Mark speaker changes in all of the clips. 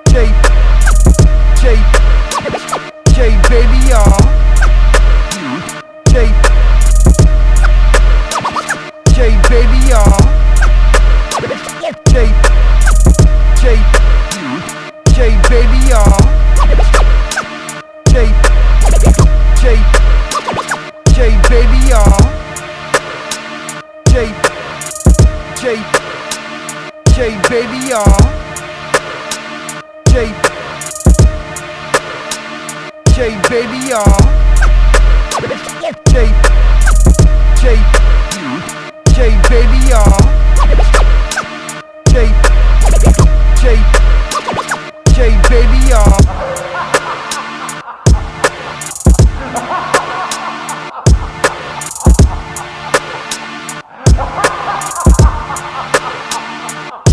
Speaker 1: Shay, Shay, Shay, baby, y'all. Shay, Shay, baby, y'all. Shay, Shay, Shay, baby, y'all. Shay, Shay, Shay, baby, y'all. Shay, Shay, Shay, baby, y'all. Shay, Shay, baby, y'all. Shay, Shay, Shay, baby, y'all. Shay, Shay, Shay, baby, y'all.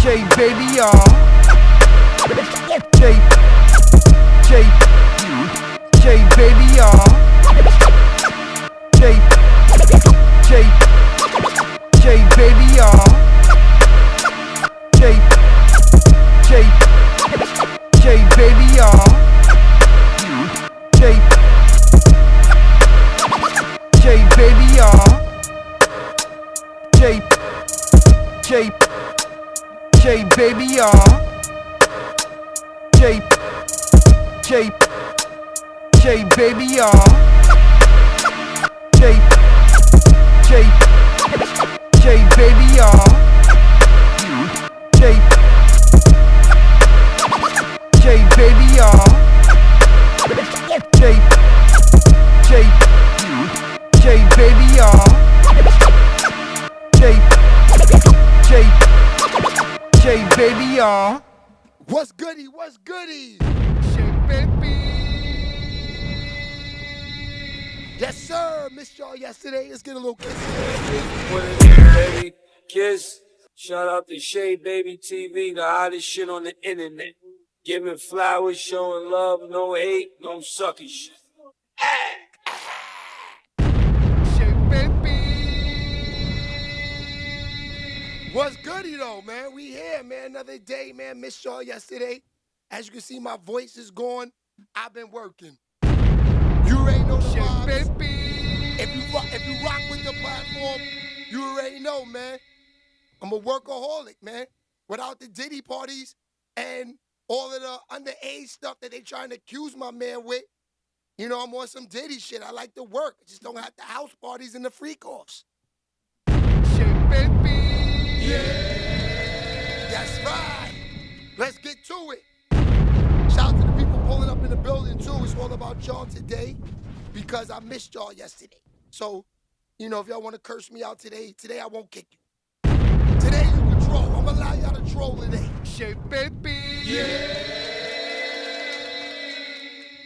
Speaker 1: Shay, baby, y'all. Shay, Shay, Shay, baby, y'all. Shay, Shay, Shay, baby, y'all. Shay, Shay, Shay, baby, y'all. Shay, Shay, baby, y'all. Shay, Shay, Shay, baby, y'all. Shay, Shay, Shay, baby, y'all. Shay, Shay, Shay, baby, y'all. Shay, Shay, baby, y'all. Shay, Shay, Shay, baby, y'all. Shay, Shay, Shay, baby, y'all.
Speaker 2: What's goody? What's goody? Shay, baby. Yes, sir. Missed y'all yesterday. Let's get a little kiss.
Speaker 3: Baby, kiss. Shout out to Shay Baby TV, the hottest shit on the internet. Giving flowers, showing love, no hate, no sucky shit.
Speaker 2: Shay, baby. What's goody though, man? We here, man. Another day, man. Missed y'all yesterday. As you can see, my voice is gone. I've been working. You already know the vibes. Baby. If you rock with the platform, you already know, man. I'm a workaholic, man. Without the Diddy parties and all of the underage stuff that they trying to accuse my man with, you know, I'm on some Diddy shit. I like to work. I just don't have the house parties and the freak-offs. Shit, baby. Yeah. That's right. Let's get to it. Shout out to the people pulling up in the building, too. It's all about y'all today because I missed y'all yesterday. So, you know, if y'all want to curse me out today I won't kick you. Today you control. I'm going to allow y'all to troll today. Shit, baby. Yeah.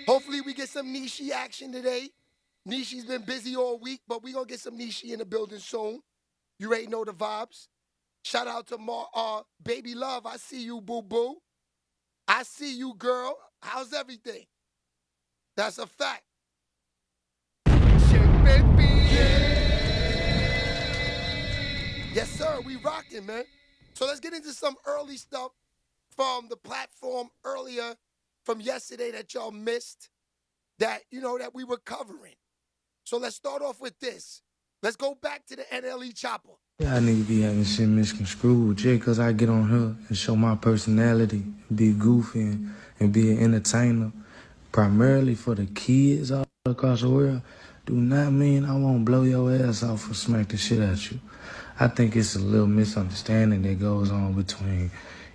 Speaker 2: Hopefully we get some Nishi action today. Nishi's been busy all week, but we going to get some Nishi in the building soon. You already know the vibes. Shout out to Baby Love. I see you, boo-boo. I see you, girl. How's everything? That's a fact. Shit, baby. Yeah. Yes, sir. We rocking, man. So let's get into some early stuff from the platform earlier from yesterday that y'all missed that, you know, that we were covering. So let's start off with this. Let's go back to the NLE Chopper.
Speaker 4: Y'all niggas be having shit misconstrued just because I get on here and show my personality, be goofy and be an entertainer, primarily for the kids all across the world, do not mean I won't blow your ass off or smack the shit at you. I think it's a little misunderstanding that goes on between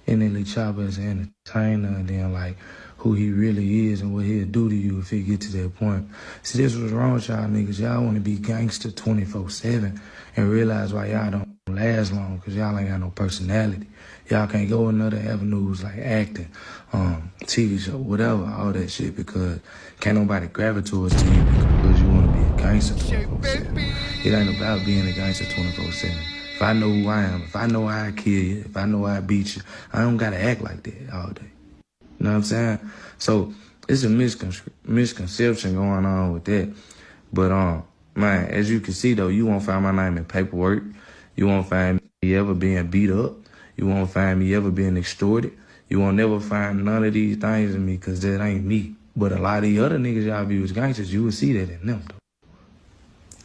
Speaker 4: NLE Chopper as an entertainer and then like who he really is and what he'll do to you if he get to that point. See, this was wrong with y'all niggas. Y'all want to be gangster 24/7 and realize why y'all don't last long because y'all ain't got no personality. Y'all can't go in other avenues like acting, TV show, whatever, all that shit because can't nobody gravitate towards to you because you want to be a gangster 24/7. It ain't about being a gangster 24/7. If I know who I am, if I know how I kill you, if I know how I beat you, I don't got to act like that all day. You know what I'm saying? So it's a misconception going on with that. But, man, as you can see, though, you won't find my name in paperwork. You won't find me ever being beat up. You won't find me ever being extorted. You won't never find none of these things in me because that ain't me. But a lot of these other niggas y'all view as gangsters, you will see that in them, though.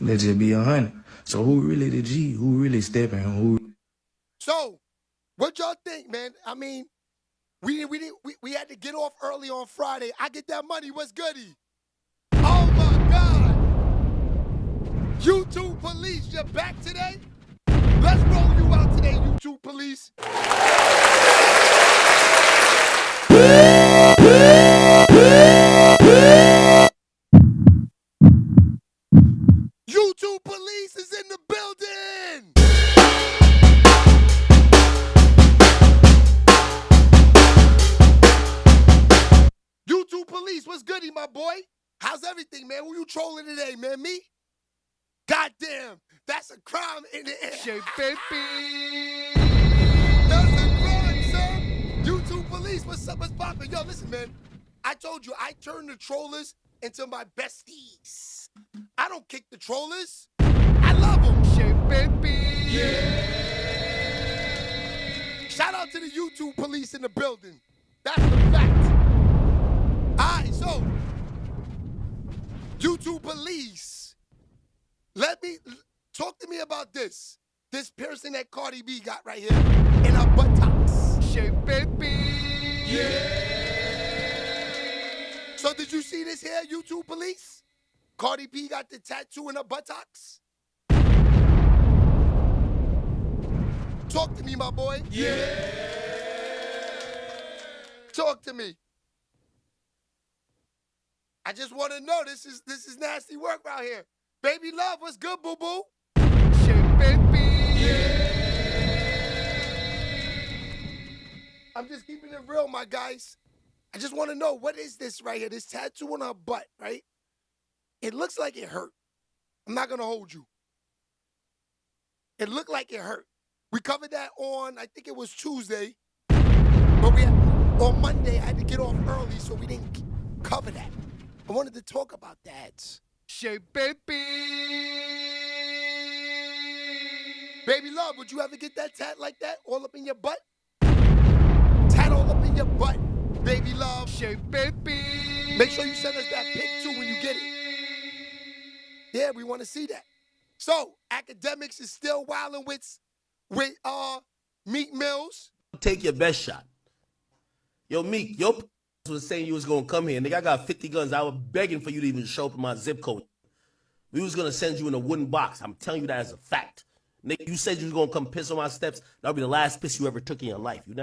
Speaker 4: Let's just be 100. So who really the G? Who really stepping? Who?
Speaker 2: So, what y'all think, man? I mean, we had to get off early on Friday. I get that money. What's goody? Oh my God! YouTube police, you're back today. Let's roll you out today, YouTube police. YouTube police is in the building. YouTube police, what's goody, my boy? How's everything, man? Who you trolling today, man? Me? Goddamn, that's a crime in the air.
Speaker 1: Shay, baby.
Speaker 2: That's a crime, sir. YouTube police, what's up? What's poppin'? Yo, listen, man. I told you, I turned the trollers into my besties. I don't kick the trollers. I love them.
Speaker 1: Shay, baby.
Speaker 2: Yeah. Shout out to the YouTube police in the building. That's the fact. All right, so YouTube police. Talk to me about this. This piercing that Cardi B got right here in her buttocks.
Speaker 1: Shay, baby.
Speaker 2: Yeah. So did you see this here, YouTube police? Cardi B got the tattoo in her buttocks. Talk to me, my boy. Yeah. Talk to me. I just want to know, this is nasty work right here. Baby love, what's good, boo-boo?
Speaker 1: Shay, baby.
Speaker 2: I'm just keeping it real, my guys. I just want to know, what is this right here? This tattoo on her butt, right? It looks like it hurt. I'm not going to hold you. It looked like it hurt. We covered that on, I think it was Tuesday. But on Monday, I had to get off early, so we didn't cover that. I wanted to talk about that.
Speaker 1: Shay, baby.
Speaker 2: Baby love, would you ever get that tat like that all up in your butt? Tat all up in your butt, baby love.
Speaker 1: Shay, baby.
Speaker 2: Make sure you send us that pic too when you get it. Yeah, we want to see that. So, academics is still wilding with Meek Mills.
Speaker 5: Take your best shot. Yo, Meek, your was saying you was gonna come here. Nigga, I got 50 guns. I was begging for you to even show up in my zip code. We was gonna send you in a wooden box. I'm telling you that as a fact. Nigga, you said you was gonna come piss on my steps. That'll be the last piss you ever took in your life. You're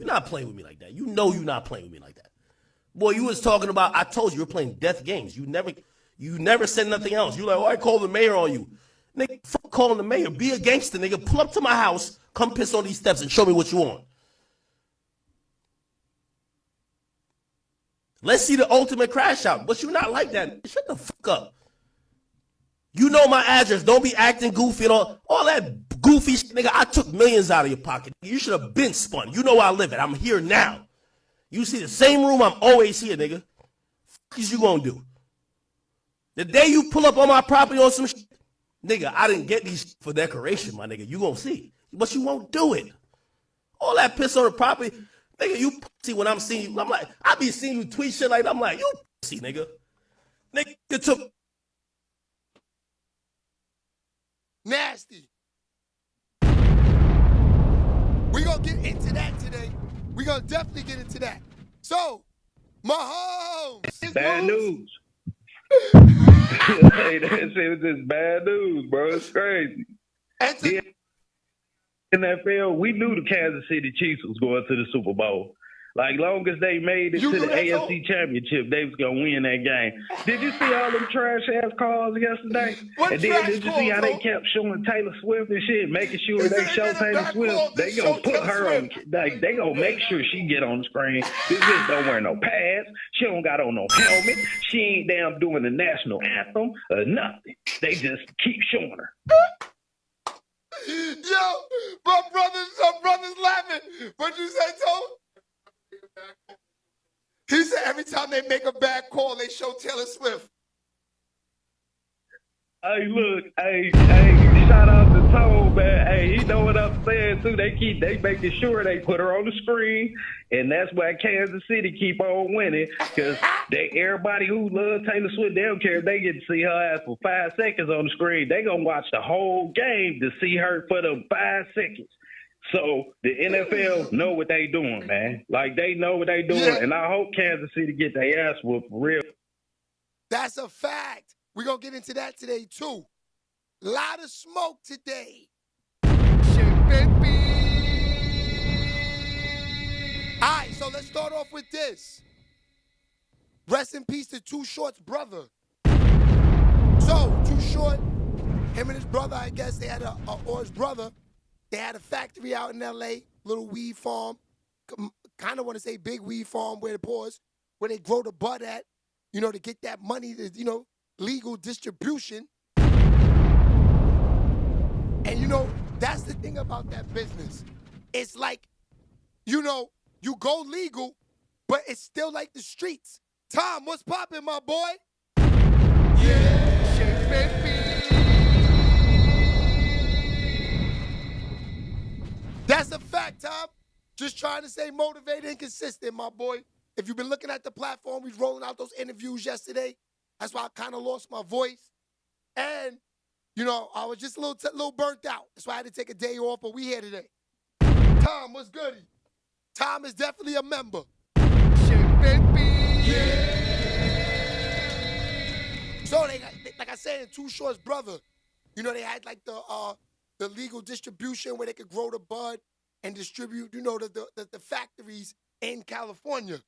Speaker 5: not playing with me like that. You know you're not playing with me like that. Boy, you was talking about, I told you were playing death games. You never said nothing else. You like, oh, I called the mayor on you. Nigga, fuck calling the mayor. Be a gangster, nigga. Pull up to my house, come piss on these steps and show me what you want. Let's see the ultimate crash out. But you're not like that. Shut the fuck up. You know my address. Don't be acting goofy and all that goofy shit, nigga. I took millions out of your pocket. You should have been spun. You know where I live at. I'm here now. You see the same room, I'm always here, nigga. Fuck is you gonna do? The day you pull up on my property on some shit, nigga, I didn't get these for decoration, my nigga. You gonna see. But you won't do it. All that piss on the property, nigga, you pussy when I'm seeing you. I'm like, I be seeing you tweet shit like that. I'm like, you pussy, nigga. Nigga took.
Speaker 2: Nasty. We gonna get into that today. We gonna definitely get into that. So, Mahomes.
Speaker 6: Bad news. Hey, that shit was just bad news, bro. It's crazy. In that field, we knew the Kansas City Chiefs was going to the Super Bowl. Like, long as they made it to the AFC Championship, they was going to win that game. Did you see all them trash-ass calls yesterday? And then did you see how they kept showing Taylor Swift and shit, making sure they show Taylor Swift? They going to put her on, like, they going to make sure she get on the screen. This bitch don't wear no pads. She don't got on no helmet. She ain't damn doing the national anthem or nothing. They just keep showing her.
Speaker 2: Yo, my brother's laughing. What'd you say, Toe? He said every time they make a bad call, they show Taylor Swift.
Speaker 6: Hey, look, hey, shout out to Tone, man. Hey, he know what I'm saying. saying too, they making sure they put her on the screen, and that's why Kansas City keep on winning, because everybody who loves Taylor Swift, they don't care if they get to see her ass for 5 seconds on the screen. They gonna watch the whole game to see her for them 5 seconds. So the NFL know what they doing, man. Like, they know what they doing, and I hope Kansas City get their ass whooped for real.
Speaker 2: That's a fact. We're going to get into that today, too. Lot of smoke today.
Speaker 1: Shay, baby.
Speaker 2: All right, so let's start off with this. Rest in peace to Too Short's brother. So, Too Short, him and his brother, I guess, they had or his brother, they had a factory out in L.A., little weed farm. Kind of want to say big weed farm where they grow the bud at, you know, to get that money, to, you know, legal distribution. And, you know, that's the thing about that business. It's like, you know, you go legal, but it's still like the streets. Tom, what's poppin', my boy?
Speaker 1: Yeah, Shay, baby.
Speaker 2: That's a fact, Tom. Just trying to stay motivated and consistent, my boy. If you've been looking at the platform, we was rolling out those interviews yesterday. That's why I kind of lost my voice. And, you know, I was just a little burnt out. That's why I had to take a day off, but we here today. Tom, what's goody? Tom is definitely a member.
Speaker 1: Shay, baby.
Speaker 2: Yeah. So they got, like I said, Too Short's brother, you know, they had like the legal distribution where they could grow the bud and distribute, you know, the factories in California.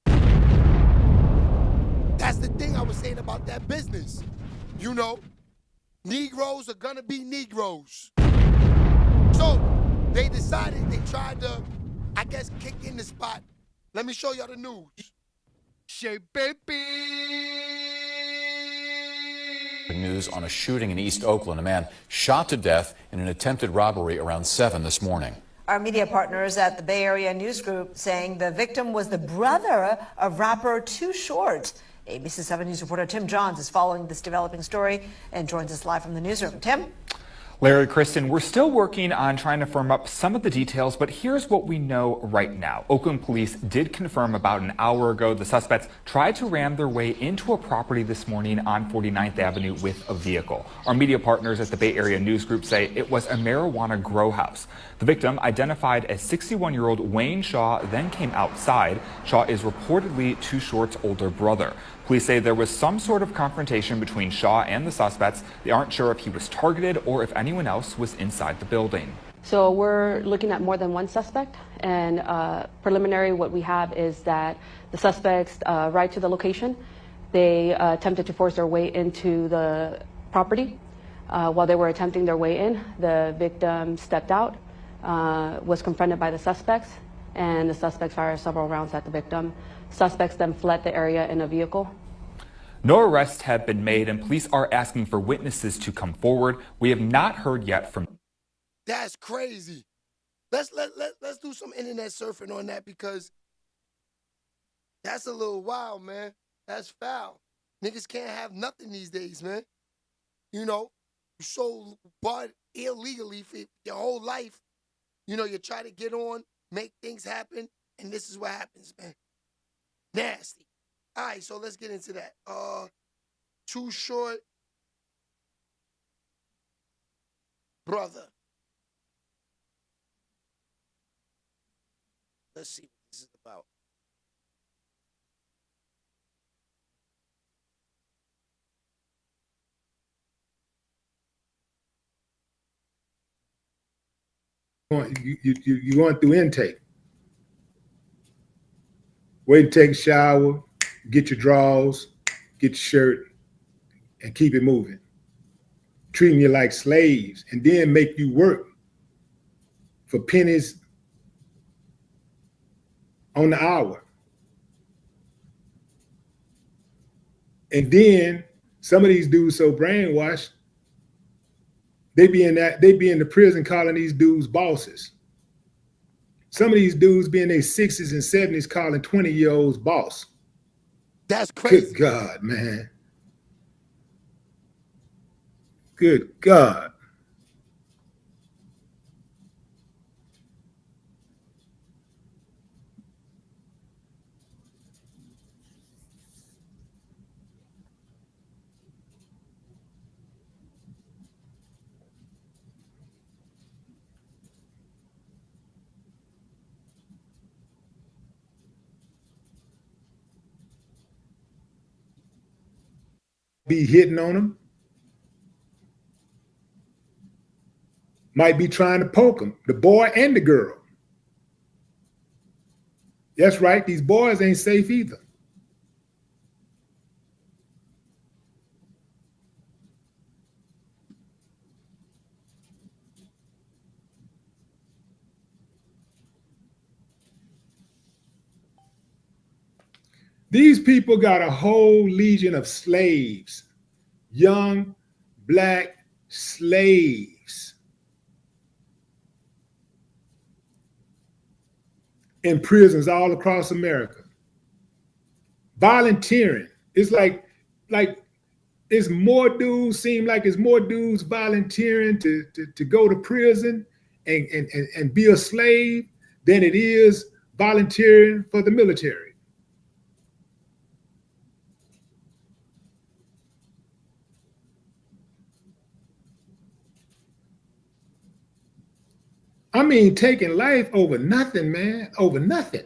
Speaker 2: That's the thing I was saying about that business. You know, Negroes are gonna be Negroes. So they decided, they tried to, I guess, kick in the spot. Let me show y'all the news.
Speaker 1: Shay, baby.
Speaker 7: News on a shooting in East Oakland. A man shot to death in an attempted robbery around 7 this morning.
Speaker 8: Our media partners at the Bay Area News Group saying the victim was the brother of rapper Too Short. ABC 7 News reporter Tim Johns is following this developing story and joins us live from the newsroom. Tim?
Speaker 9: Larry, Kristen, we're still working on trying to firm up some of the details, but here's what we know right now. Oakland police did confirm about an hour ago the suspects tried to ram their way into a property this morning on 49th Avenue with a vehicle. Our media partners at the Bay Area News Group say it was a marijuana grow house. The victim, identified as 61-year-old Wayne Shaw, then came outside. Shaw is reportedly Too Short's older brother. Police say there was some sort of confrontation between Shaw and the suspects. They aren't sure if he was targeted or if anyone else was inside the building.
Speaker 10: So we're looking at more than one suspect, and preliminary what we have is that the suspects arrived to the location. They attempted to force their way into the property. While they were attempting their way in, the victim stepped out, was confronted by the suspects, and the suspects fired several rounds at the victim. Suspects then fled the area in a vehicle.
Speaker 9: No arrests have been made, and police are asking for witnesses to come forward. We have not heard yet from.
Speaker 2: That's crazy. Let's do some internet surfing on that, because that's a little wild, man. That's foul. Niggas can't have nothing these days, man. You know, you sold bud illegally for your whole life. You know, you try to get on, make things happen, and this is what happens, man. Nasty. All right, so let's get into that. Too Short brother. Let's see what this is about.
Speaker 11: You're going through intake. Wait to take a shower, get your drawers, get your shirt, and keep it moving. Treating you like slaves, and then make you work for pennies on the hour. And then some of these dudes so brainwashed, they be in the prison calling these dudes bosses. Some of these dudes be in their 60s and 70s calling 20-year-olds boss.
Speaker 2: That's crazy.
Speaker 11: Good God, man. Good God. be hitting on them. Might be trying to poke them, the boy and the girl. That's right, these boys ain't safe either. These people got a whole legion of slaves, young black slaves in prisons all across America. Volunteering. It's like it's more dudes, seem like it's more dudes volunteering to go to prison and be a slave than it is volunteering for the military. I mean, taking life over nothing, man, over nothing.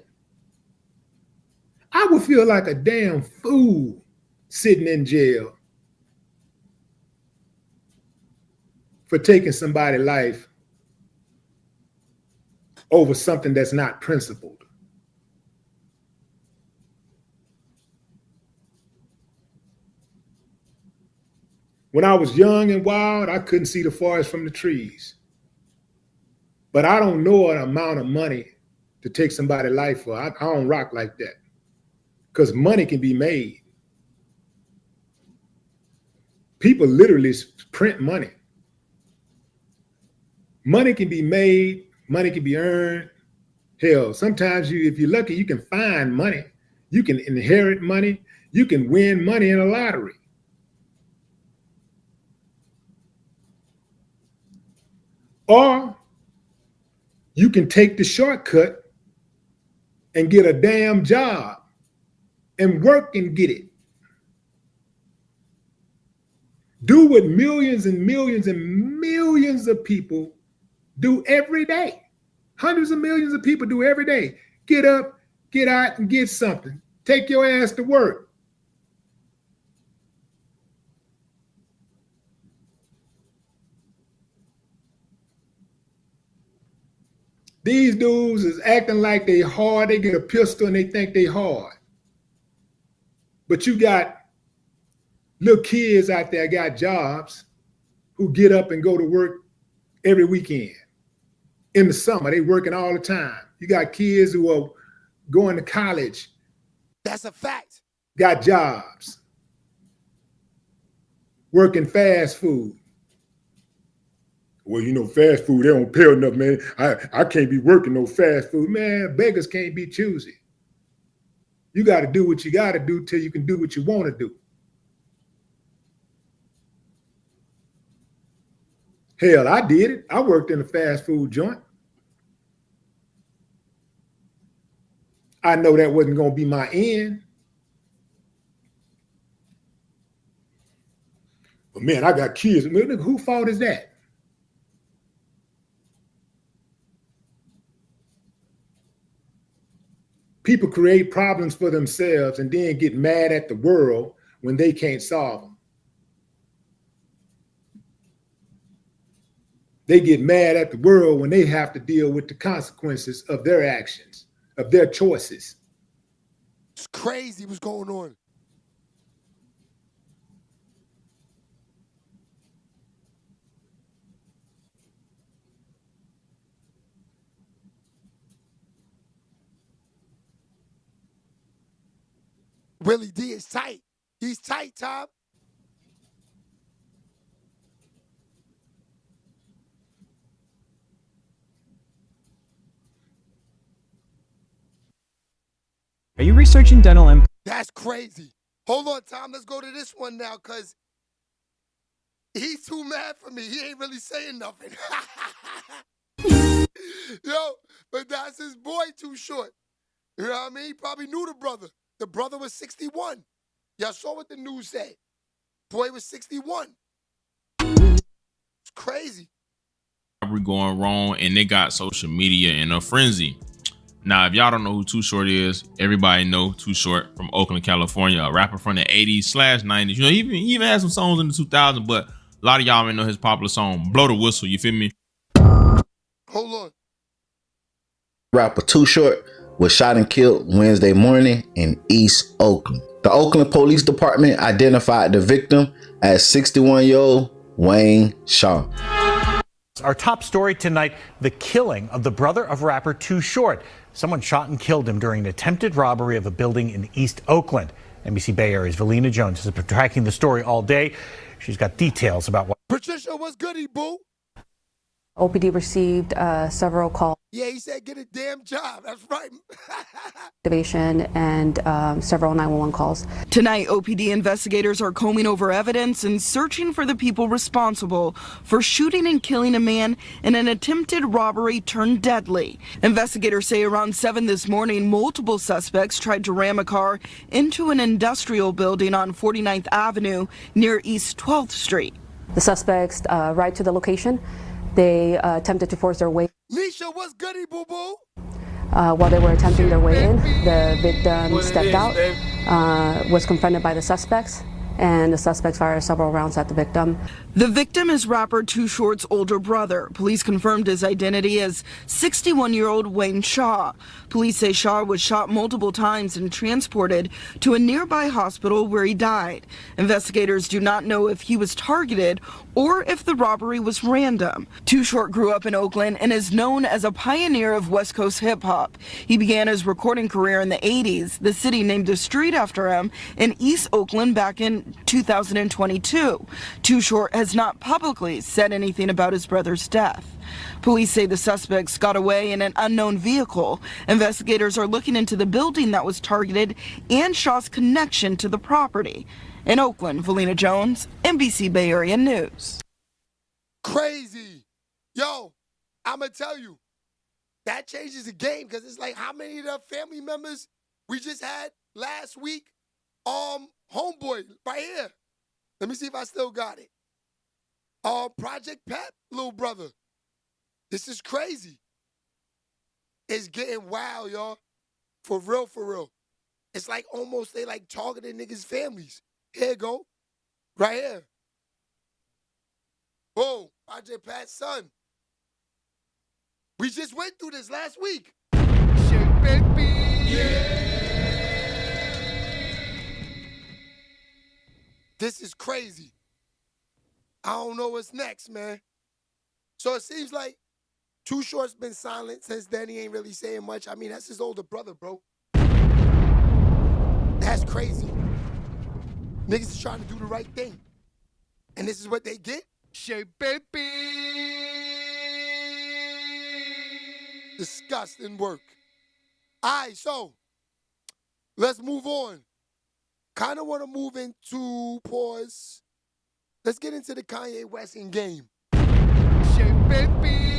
Speaker 11: I would feel like a damn fool sitting in jail for taking somebody's life over something that's not principled. When I was young and wild, I couldn't see the forest from the trees. But I don't know an amount of money to take somebody's life for. I don't rock like that. Because money can be made. People literally print money. Money can be made, money can be earned. Hell, sometimes if you're lucky, you can find money. You can inherit money. You can win money in a lottery. Or you can take the shortcut and get a damn job and work and get it. Do what millions and millions and millions of people do every day. Hundreds of millions of people do every day. Get up, get out, and get something. Take your ass to work. These dudes is acting like they hard. They get a pistol and they think they hard. But you got little kids out there got jobs who get up and go to work every weekend. In the summer, they working all the time. You got kids who are going to college.
Speaker 2: That's a fact.
Speaker 11: Got jobs. Working fast food. Well, you know, fast food, they don't pay enough, man. I can't be working no fast food. Man, beggars can't be choosy. You got to do what you got to do till you can do what you want to do. Hell, I did it. I worked in a fast food joint. I know that wasn't going to be my end. But man, I got kids. Man, whose fault is that? People create problems for themselves and then get mad at the world when they can't solve them. They get mad at the world when they have to deal with the consequences of their actions, of their choices.
Speaker 2: It's crazy what's going on. Willie D is tight. He's tight, Tom.
Speaker 12: Are you researching dental implants?
Speaker 2: That's crazy. Hold on, Tom. Let's go to this one now, because he's too mad for me. He ain't really saying nothing. Yo, but that's his boy Too Short. You know what I mean? He probably knew the brother. The brother was 61. Y'all saw what the news said. Boy was 61. It's crazy.
Speaker 13: Going wrong, and they got social media in a frenzy. Now, if y'all don't know who Too Short is, everybody know Too Short from Oakland, California, a rapper from the 80s/90s. You know, he even had some songs in the 2000s, but a lot of y'all may know his popular song, Blow the Whistle, you feel me?
Speaker 2: Hold on.
Speaker 14: Rapper Too Short was shot and killed Wednesday morning in East Oakland. The Oakland Police Department identified the victim as 61-year-old Wayne Shaw.
Speaker 15: Our top story tonight, the killing of the brother of rapper Too Short. Someone shot and killed him during an attempted robbery of a building in East Oakland. NBC Bay Area's Valina Jones has been tracking the story all day. She's got details about what.
Speaker 2: Patricia, what's goody, boo?
Speaker 10: OPD received several calls.
Speaker 2: Yeah, he said get a damn job. That's right.
Speaker 10: Activation and several 911 calls.
Speaker 16: Tonight, OPD investigators are combing over evidence and searching for the people responsible for shooting and killing a man in an attempted robbery turned deadly. Investigators say around 7 this morning, multiple suspects tried to ram a car into an industrial building on 49th Avenue near East 12th Street.
Speaker 10: The suspects arrived to the location. They attempted to force their way.
Speaker 2: Nisha, what's goody, boo boo?
Speaker 10: While they were attempting their way in, the victim stepped out, was confronted by the suspects, and the suspects fired several rounds at the victim.
Speaker 16: The victim is rapper Too Short's older brother. Police confirmed his identity as 61-year-old Wayne Shaw. Police say Shaw was shot multiple times and transported to a nearby hospital where he died. Investigators do not know if he was targeted or if the robbery was random. Too Short grew up in Oakland and is known as a pioneer of West Coast hip-hop. He began his recording career in the 80s. The city named a street after him in East Oakland back in 2022. Too Short has not publicly said anything about his brother's death. Police say the suspects got away in an unknown vehicle. Investigators are looking into the building that was targeted and Shaw's connection to the property. In Oakland, Valina Jones, NBC Bay Area News.
Speaker 2: Crazy. Yo, I'm going to tell you, that changes the game because it's like how many of the family members we just had last week? Homeboy, right here. Let me see if I still got it. Project Pep, little brother. This is crazy. It's getting wild, y'all. For real, for real. It's like almost they like targeting niggas' families. Here you go. Right here. Whoa, Project Pat's son. We just went through this last week.
Speaker 1: Shay, baby. Yeah.
Speaker 2: This is crazy. I don't know what's next, man. So it seems like Too Short's been silent since then. He ain't really saying much. I mean, that's his older brother, bro. That's crazy. Niggas is trying to do the right thing. And this is what they get?
Speaker 1: Shay, baby.
Speaker 2: Disgusting work. All right, so let's move on. Kind of want to move into pause. Let's get into the Kanye West in game.
Speaker 1: Shay, baby.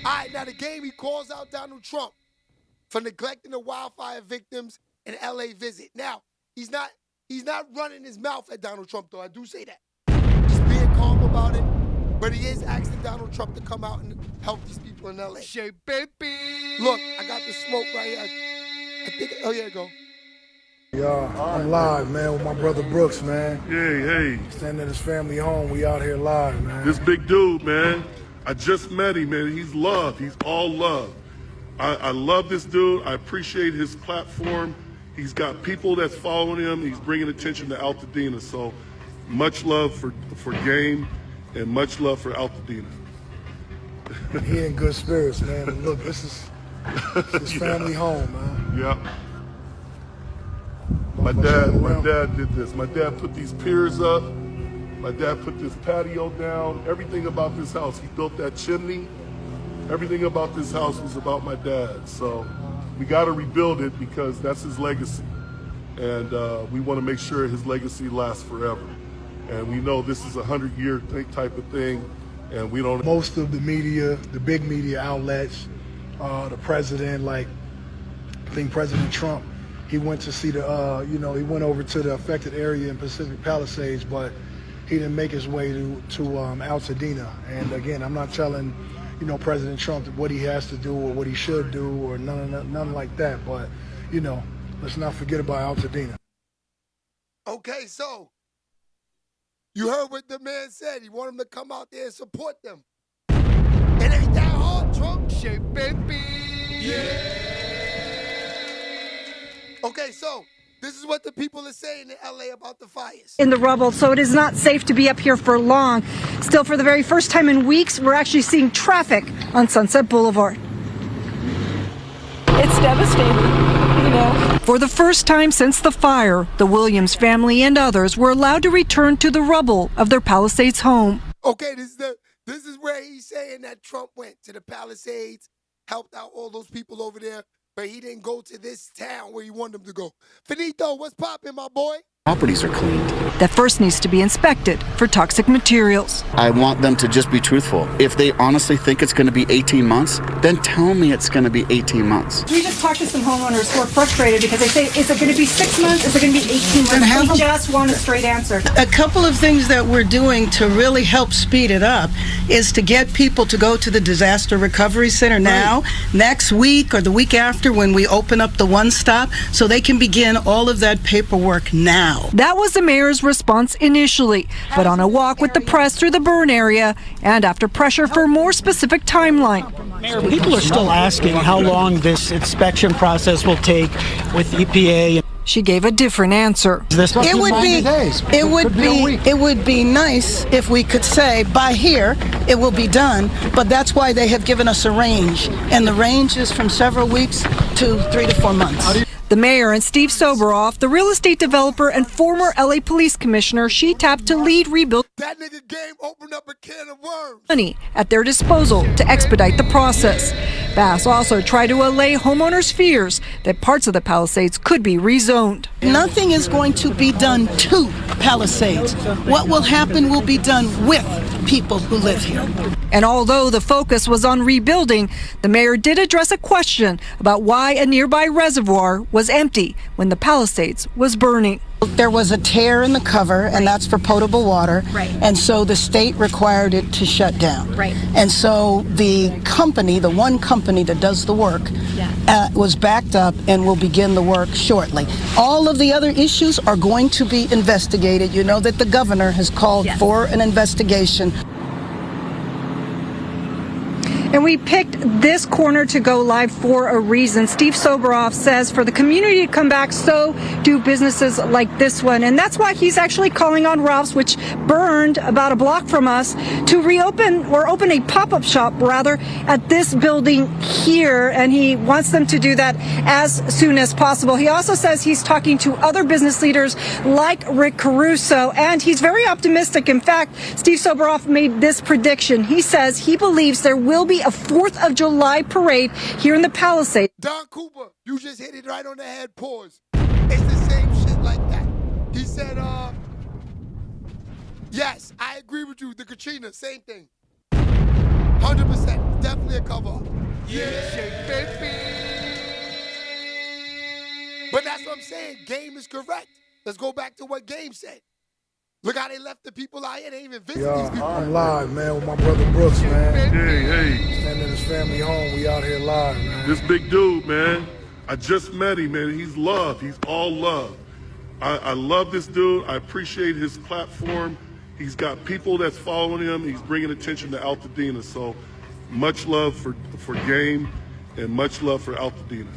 Speaker 2: All right, now the game, he calls out Donald Trump for neglecting the wildfire victims in LA visit. Now, he's not running his mouth at Donald Trump, though. I do say that. He's being calm about it, but he is asking Donald Trump to come out and help these people in LA.
Speaker 1: Shay, baby.
Speaker 2: Look, I got the smoke right here. I think, oh, here you go.
Speaker 11: Yeah, I'm live, man, with my brother Brooks, man.
Speaker 17: Hey.
Speaker 11: Standing at his family home. We out here live, man.
Speaker 17: This big dude, man. I just met him, man. He's love. He's all love. I love this dude. I appreciate his platform. He's got people that's following him. He's bringing attention to Altadena. So much love for Game and much love for Altadena.
Speaker 11: He in good spirits, man. But look, this is his family home, man.
Speaker 17: Yeah. My dad did this. My dad put these piers up. My dad put this patio down. Everything about this house. He built that chimney. Everything about this house was about my dad. So we got to rebuild it because that's his legacy. And we want to make sure his legacy lasts forever. And we know this is a 100-year type of thing. And we don't.
Speaker 11: Most of the media, the big media outlets, the president, like I think President Trump, he went to see the, he went over to the affected area in Pacific Palisades, but he didn't make his way to Altadena. And again, I'm not telling, President Trump what he has to do or what he should do or none like that. But, let's not forget about Altadena.
Speaker 2: Okay, so you heard what the man said. He want him to come out there and support them. It ain't that hard, Trump.
Speaker 1: Shay, baby.
Speaker 2: Yeah. Okay, so this is what the people are saying in LA about the fires.
Speaker 18: In the rubble, so it is not safe to be up here for long. Still, for the very first time in weeks, we're actually seeing traffic on Sunset Boulevard. It's devastating, For the first time since the fire, the Williams family and others were allowed to return to the rubble of their Palisades home.
Speaker 2: Okay, this is where he's saying that Trump went to the Palisades, helped out all those people over there, but he didn't go to this town where he wanted them to go. Finito, what's poppin', my boy?
Speaker 19: Properties are cleaned.
Speaker 18: That first needs to be inspected for toxic materials.
Speaker 19: I want them to just be truthful. If they honestly think it's going to be 18 months, then tell me it's going to be 18 months.
Speaker 18: We just talked to some homeowners who are frustrated because they say, is it going to be 6 months? Is it going to be 18 months? We just want a straight answer.
Speaker 20: A couple of things that we're doing to really help speed it up is to get people to go to the Disaster Recovery Center now, next week or the week after when we open up the One Stop, so they can begin all of that paperwork now.
Speaker 18: That was the mayor's response initially, but on a walk with the press through the burn area and after pressure for a more specific timeline.
Speaker 21: Mayor, people are still asking how long this inspection process will take with EPA.
Speaker 18: She gave a different answer.
Speaker 20: It would be nice if we could say by here it will be done, but that's why they have given us a range, and the range is from several weeks to 3 to 4 months.
Speaker 18: The mayor and Steve Soboroff, the real estate developer and former LA police commissioner she tapped to lead rebuild,
Speaker 2: That nigga game opened up a can of worms.
Speaker 18: Money at their disposal to expedite the process. Bass also tried to allay homeowners' fears that parts of the Palisades could be rezoned.
Speaker 20: Nothing is going to be done to Palisades. What will happen will be done with people who live here.
Speaker 18: And although the focus was on rebuilding, the mayor did address a question about why a nearby reservoir was empty when the Palisades was burning.
Speaker 20: There was a tear in the cover, and that's for potable water.
Speaker 18: Right.
Speaker 20: And so the state required it to shut down.
Speaker 18: Right.
Speaker 20: And so the company, the one company that does the work, was backed up and will begin the work shortly. All of the other issues are going to be investigated. You know that the governor has called for an investigation.
Speaker 18: And we picked this corner to go live for a reason. Steve Soboroff says for the community to come back, so do businesses like this one. And that's why he's actually calling on Ralph's, which burned about a block from us, to reopen or open a pop-up shop, rather, at this building here. And he wants them to do that as soon as possible. He also says he's talking to other business leaders like Rick Caruso, and he's very optimistic. In fact, Steve Soboroff made this prediction. He says he believes there will be a 4th of July parade here in the Palisades.
Speaker 2: Don Cooper, you just hit it right on the head. Pause. It's the same shit like that. He said, yes, I agree with you. The Katrina, same thing. 100%. Definitely a cover-up. Yeah, baby. But that's what I'm saying. Game is correct. Let's go back to what Game said. Look how they left the people out here. They ain't even visit these people.
Speaker 11: I'm live, man, with my brother Brooks, man.
Speaker 17: Hey.
Speaker 11: Standing in his family home. We out here live, man.
Speaker 17: This big dude, man. I just met him, man. He's love. He's all love. I love this dude. I appreciate his platform. He's got people that's following him. He's bringing attention to Altadena. So much love for Game and much love for Altadena.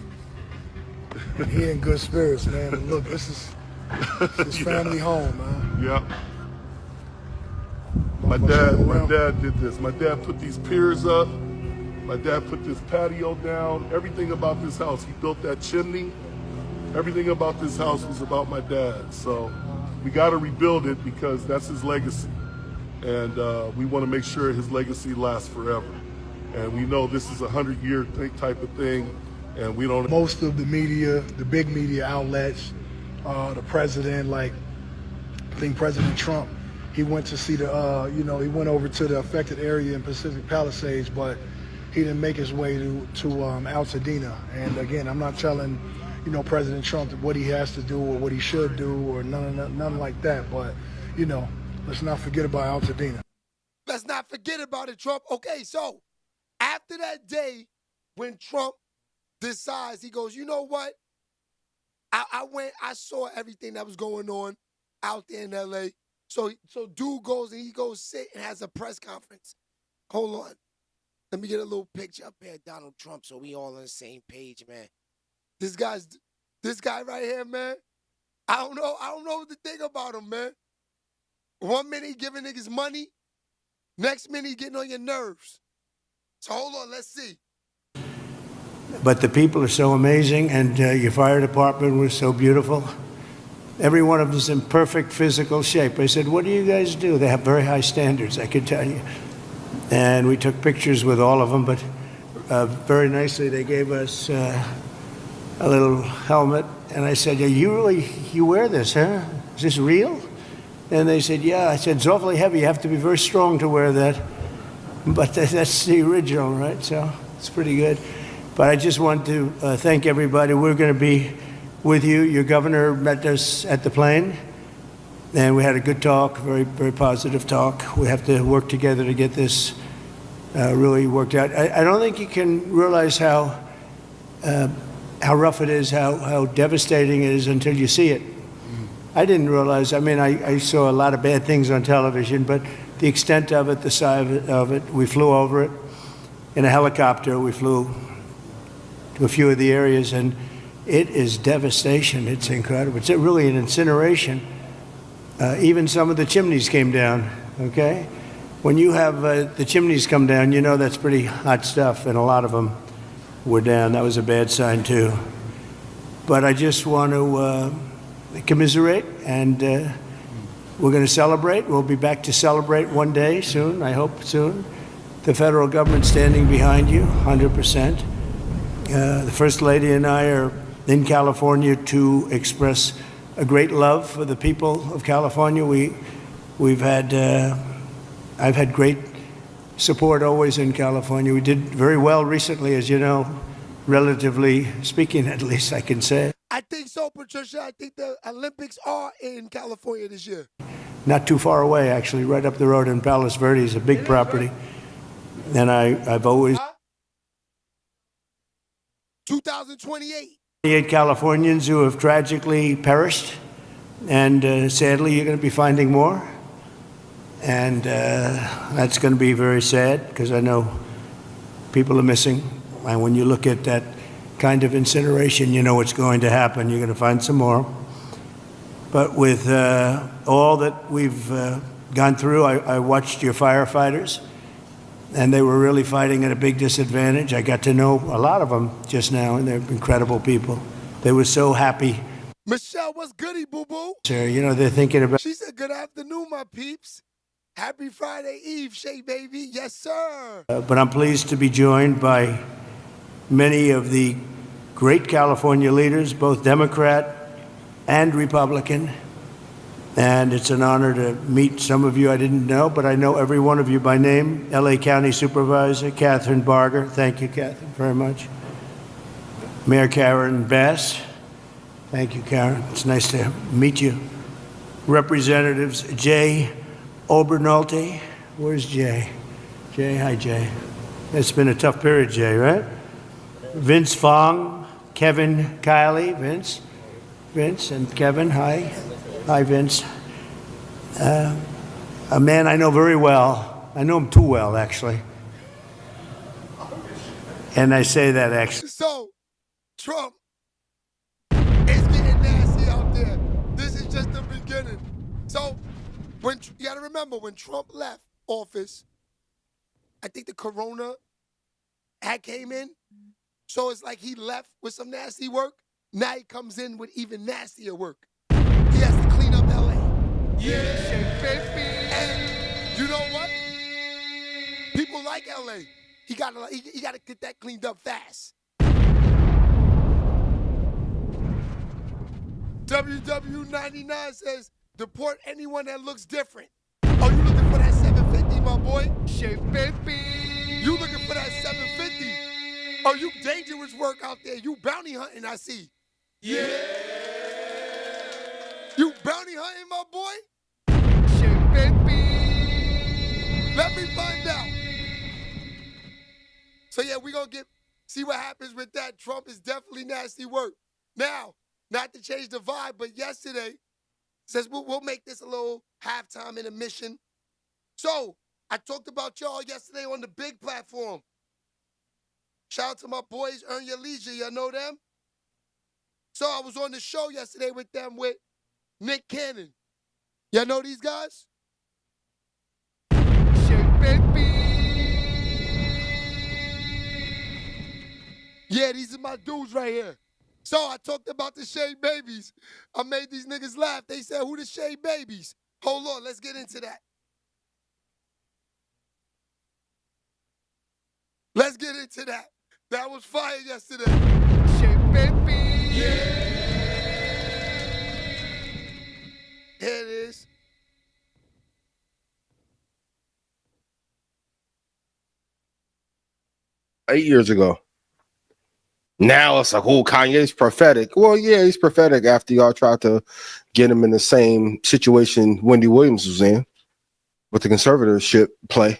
Speaker 11: He in good spirits, man. But look, this is his family home, man.
Speaker 17: Yeah. My dad did this. My dad put these piers up. My dad put this patio down. Everything about this house, he built that chimney. Everything about this house was about my dad. So we got to rebuild it because that's his legacy. And we want to make sure his legacy lasts forever. And we know this is a 100-year type of thing. And we don't.
Speaker 11: Most of the media, the big media outlets, the president, like I think President Trump, he went to see the, he went over to the affected area in Pacific Palisades, but he didn't make his way to Altadena. And again, I'm not telling, President Trump what he has to do or what he should do or none like that. But, let's not forget about Altadena.
Speaker 2: Let's not forget about it, Trump. Okay, so after that day when Trump decides, he goes, you know what? I saw everything that was going on out there in LA. So dude goes and he goes sit and has a press conference. Hold on. Let me get a little picture up here of Donald Trump so we all on the same page, man. This guy right here, man. I don't know what to think about him, man. 1 minute he giving niggas money, next minute he getting on your nerves. So hold on, let's see.
Speaker 3: But the people are so amazing, and your fire department was so beautiful. Every one of them is in perfect physical shape. I said, what do you guys do? They have very high standards, I can tell you. And we took pictures with all of them, but very nicely they gave us a little helmet. And I said, you wear this, huh? Is this real? And they said, yeah. I said, it's awfully heavy. You have to be very strong to wear that. But that's the original, right? So it's pretty good. But I just want to thank everybody. We're going to be with you. Your governor met us at the plane, and we had a good talk, very, very positive talk. We have to work together to get this really worked out. I don't think you can realize how rough it is, how devastating it is until you see it. I didn't realize. I mean, I saw a lot of bad things on television, but the extent of it, the size of it, we flew over it in a helicopter. We flew to a few of the areas, and it is devastation. It's incredible. It's really an incineration. Even some of the chimneys came down, okay? When you have the chimneys come down, you know that's pretty hot stuff, and a lot of them were down. That was a bad sign, too. But I just want to commiserate, and we're going to celebrate. We'll be back to celebrate one day soon, I hope soon. The federal government standing behind you, 100%. The First Lady and I are in California to express a great love for the people of California. I've had great support always in California. We did very well recently, as you know, relatively speaking, at least I can say.
Speaker 2: I think so, Patricia. I think the Olympics are in California this year.
Speaker 3: Not too far away, actually, right up the road in Palos Verdes, a big property. And I've always...
Speaker 2: 2028.
Speaker 3: 28 Californians who have tragically perished, and sadly, you're going to be finding more. And that's going to be very sad, because I know people are missing. And when you look at that kind of incineration, you know what's going to happen. You're going to find some more. But with all that we've gone through, I watched your firefighters, and they were really fighting at a big disadvantage. I got to know a lot of them just now, and they're incredible people. They were so happy.
Speaker 2: Michelle, what's goody, boo-boo?
Speaker 3: Sir, you know, they're thinking about...
Speaker 2: She said, good afternoon, my peeps. Happy Friday Eve, Shay, baby. Yes, sir.
Speaker 3: But I'm pleased to be joined by many of the great California leaders, both Democrat and Republican. And it's an honor to meet some of you I didn't know, but I know every one of you by name. LA County Supervisor Catherine Barger. Thank you, Catherine, very much. Mayor Karen Bass. Thank you, Karen. It's nice to meet you. Representatives Jay Obernolte. Where's Jay? Jay, hi, Jay. It's been a tough period, Jay, right? Vince Fong, Kevin Kiley, Vince and Kevin, hi. Hi, Vince. A man I know very well. I know him too well, actually. And I say that, actually.
Speaker 2: So, Trump is getting nasty out there. This is just the beginning. So, you got to remember, when Trump left office, I think the corona had came in. So it's like he left with some nasty work. Now he comes in with even nastier work. He has to clean up LA. Yeah, baby. And you know what? People like LA. He gotta get that cleaned up fast. WW99 says, deport anyone that looks different. Oh, you looking for that 750, my boy? Shay, baby. You looking for that 750? Oh, you dangerous work out there. You bounty hunting, I see. Yeah. You bounty hunting, my boy? Shay, baby. Let me find out. So yeah, we're gonna see what happens with that. Trump is definitely nasty work. Now, not to change the vibe, but yesterday, says we'll make this a little halftime intermission. So I talked about y'all yesterday on the big platform. Shout out to my boys, Earn Your Leisure. Y'all know them? So I was on the show yesterday with them with Nick Cannon. Y'all know these guys?
Speaker 1: Shay, baby.
Speaker 2: Yeah, these are my dudes right here. So I talked about the Shay Babies. I made these niggas laugh. They said, who the Shay Babies? Hold on, let's get into that. Let's get into that. That was fire yesterday.
Speaker 1: Shay, baby.
Speaker 2: Yeah. Here it is.
Speaker 4: Eight years ago. Now it's like, oh, Kanye's prophetic. Well, yeah, he's prophetic after y'all tried to get him in the same situation Wendy Williams was in with the conservatorship play.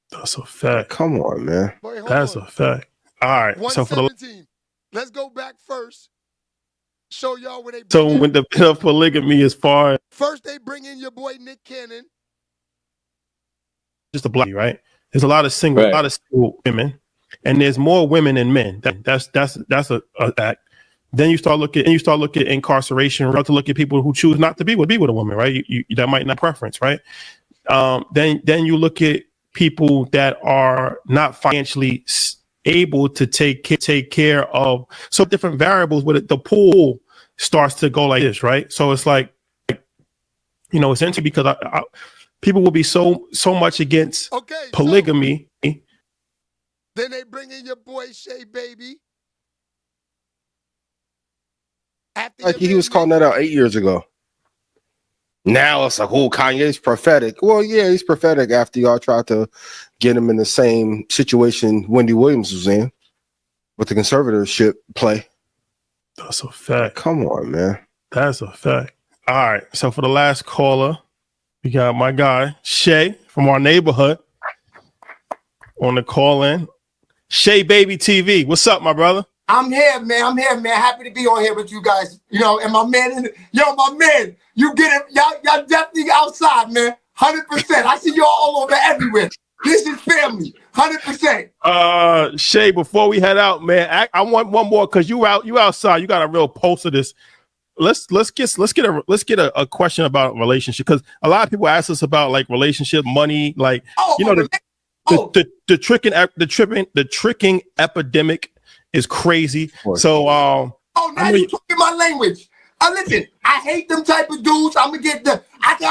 Speaker 22: That's a fact.
Speaker 4: Come on, man.
Speaker 22: That's a fact. All right. So for the
Speaker 2: 117. Let's go back first. Show y'all where they
Speaker 22: when the bit of polygamy as far as
Speaker 2: first they bring in your boy Nick Cannon.
Speaker 22: just a black, right? There's a lot of single women, and there's more women than men. That's a fact. Then you start looking at incarceration. You start to look at people who choose not to be with a woman, right? You that might not preference, right? Then you look at people that are not financially able to take care of so different variables with it. The pool starts to go like this, right? So it's like, you know, it's interesting because people will be so much against polygamy.
Speaker 2: Then they bring in your boy Shay Baby.
Speaker 4: Like he was calling that out 8 years ago. Now it's like, oh, Kanye's prophetic. Well, yeah, he's prophetic after y'all tried to get him in the same situation Wendy Williams was in with the conservatorship play.
Speaker 22: That's a fact.
Speaker 4: Come on, man.
Speaker 22: That's a fact. All right. So for the last caller, we got my guy, Shay, from our neighborhood on the call in. Shay Baby TV. What's up, my brother?
Speaker 2: I'm here, man. Happy to be on here with you guys. You know, and my man, my man, you get it. Y'all definitely outside, man. 100%. I see y'all all over everywhere. This is family. 100%.
Speaker 22: Shay, before we head out, man, I want one more because you outside. You got a real pulse of this. Let's get a question about relationship because a lot of people ask us about like relationship, money, like the tricking epidemic is crazy. So
Speaker 2: now you talking my language. Listen, I hate them type of dudes. I'm gonna get the. I'm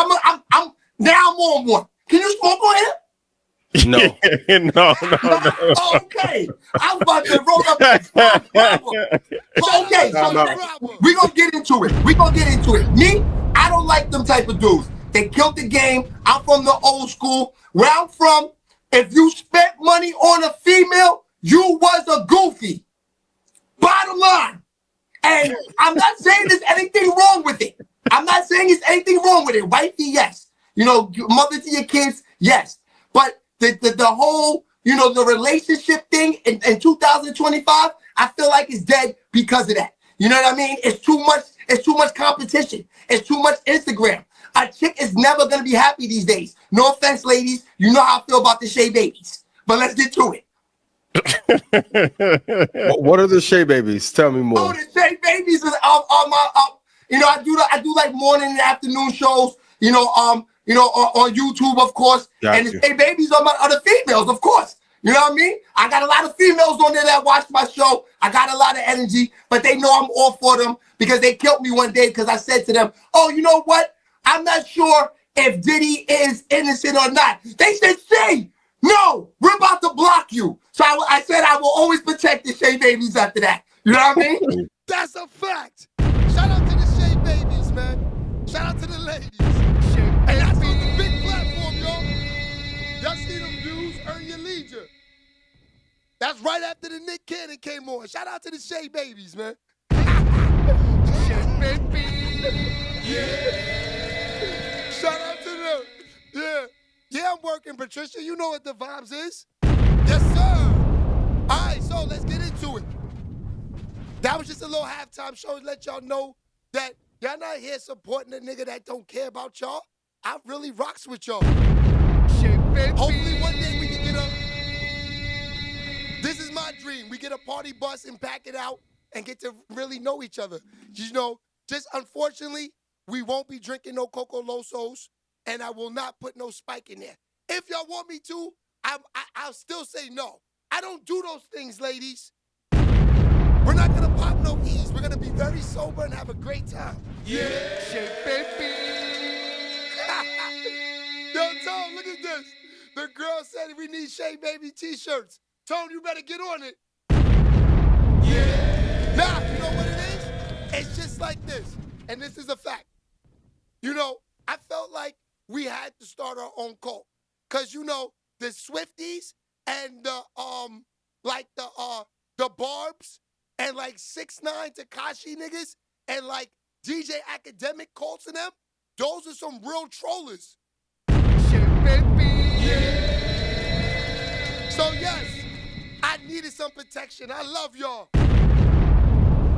Speaker 2: on one. Can you smoke on here?
Speaker 22: No. No.
Speaker 2: Okay. I was about to roll up. Okay, so we're gonna get into it. Me, I don't like them type of dudes. They killed the game. I'm from the old school. Where I'm from, if you spent money on a female, you was a goofy. Bottom line. And I'm not saying there's anything wrong with it. Wifey, yes. You know, mother to your kids, yes. But the whole, you know, the relationship thing in 2025, I feel like it's dead because of that. You know what I mean? It's too much competition. It's too much Instagram. A chick is never gonna be happy these days. No offense, ladies. You know how I feel about the Shay Babies. But let's get to it.
Speaker 4: What are the Shay Babies? Tell me more.
Speaker 2: Oh, the Shay Babies is you know, I do like morning and afternoon shows, you know, on YouTube, of course. And the Shay Babies are my other females, of course. You know what I mean? I got a lot of females on there that watch my show. I got a lot of energy, but they know I'm all for them because they killed me one day because I said to them, oh, you know what? I'm not sure if Diddy is innocent or not. They said, Shay, no, we're about to block you. So I said I will always protect the Shay Babies after that. You know what I mean? That's a fact. Shout out to the Shay Babies, man. Shout out to the ladies. And that's on the big platform, y'all. Y'all see them dudes? Earn Your Leisure. That's right after the Nick Cannon came on. Shout out to the Shay Babies, man. Shay Baby. Yeah. Shout out to them. Yeah. Yeah, I'm working, Patricia. You know what the vibes is. Yes, sir. All right, so let's get into it. That was just a little halftime show to let y'all know that y'all not here supporting a nigga that don't care about y'all. I really rocks with y'all. Hopefully one day we can get a... This is my dream. We get a party bus and pack it out and get to really know each other. You know, just unfortunately, we won't be drinking no Coco Losos, and I will not put no Spike in there. If y'all want me to, I'll still say no. I don't do those things, ladies. We're not gonna pop no E's. We're gonna be very sober and have a great time. Yeah, Shay, baby. Yo, Tone, look at this. The girl said we need Shay Baby t-shirts. Tone, you better get on it. Yeah. Nah, you know what it is? It's just like this. And this is a fact. You know, I felt like we had to start our own cult. Cause you know, the Swifties and the Barbs and like 6ix9ine Tekashi niggas and like DJ Academic cults and them, those are some real trollers. Shit, baby. Yeah. So yes, I needed some protection. I love y'all.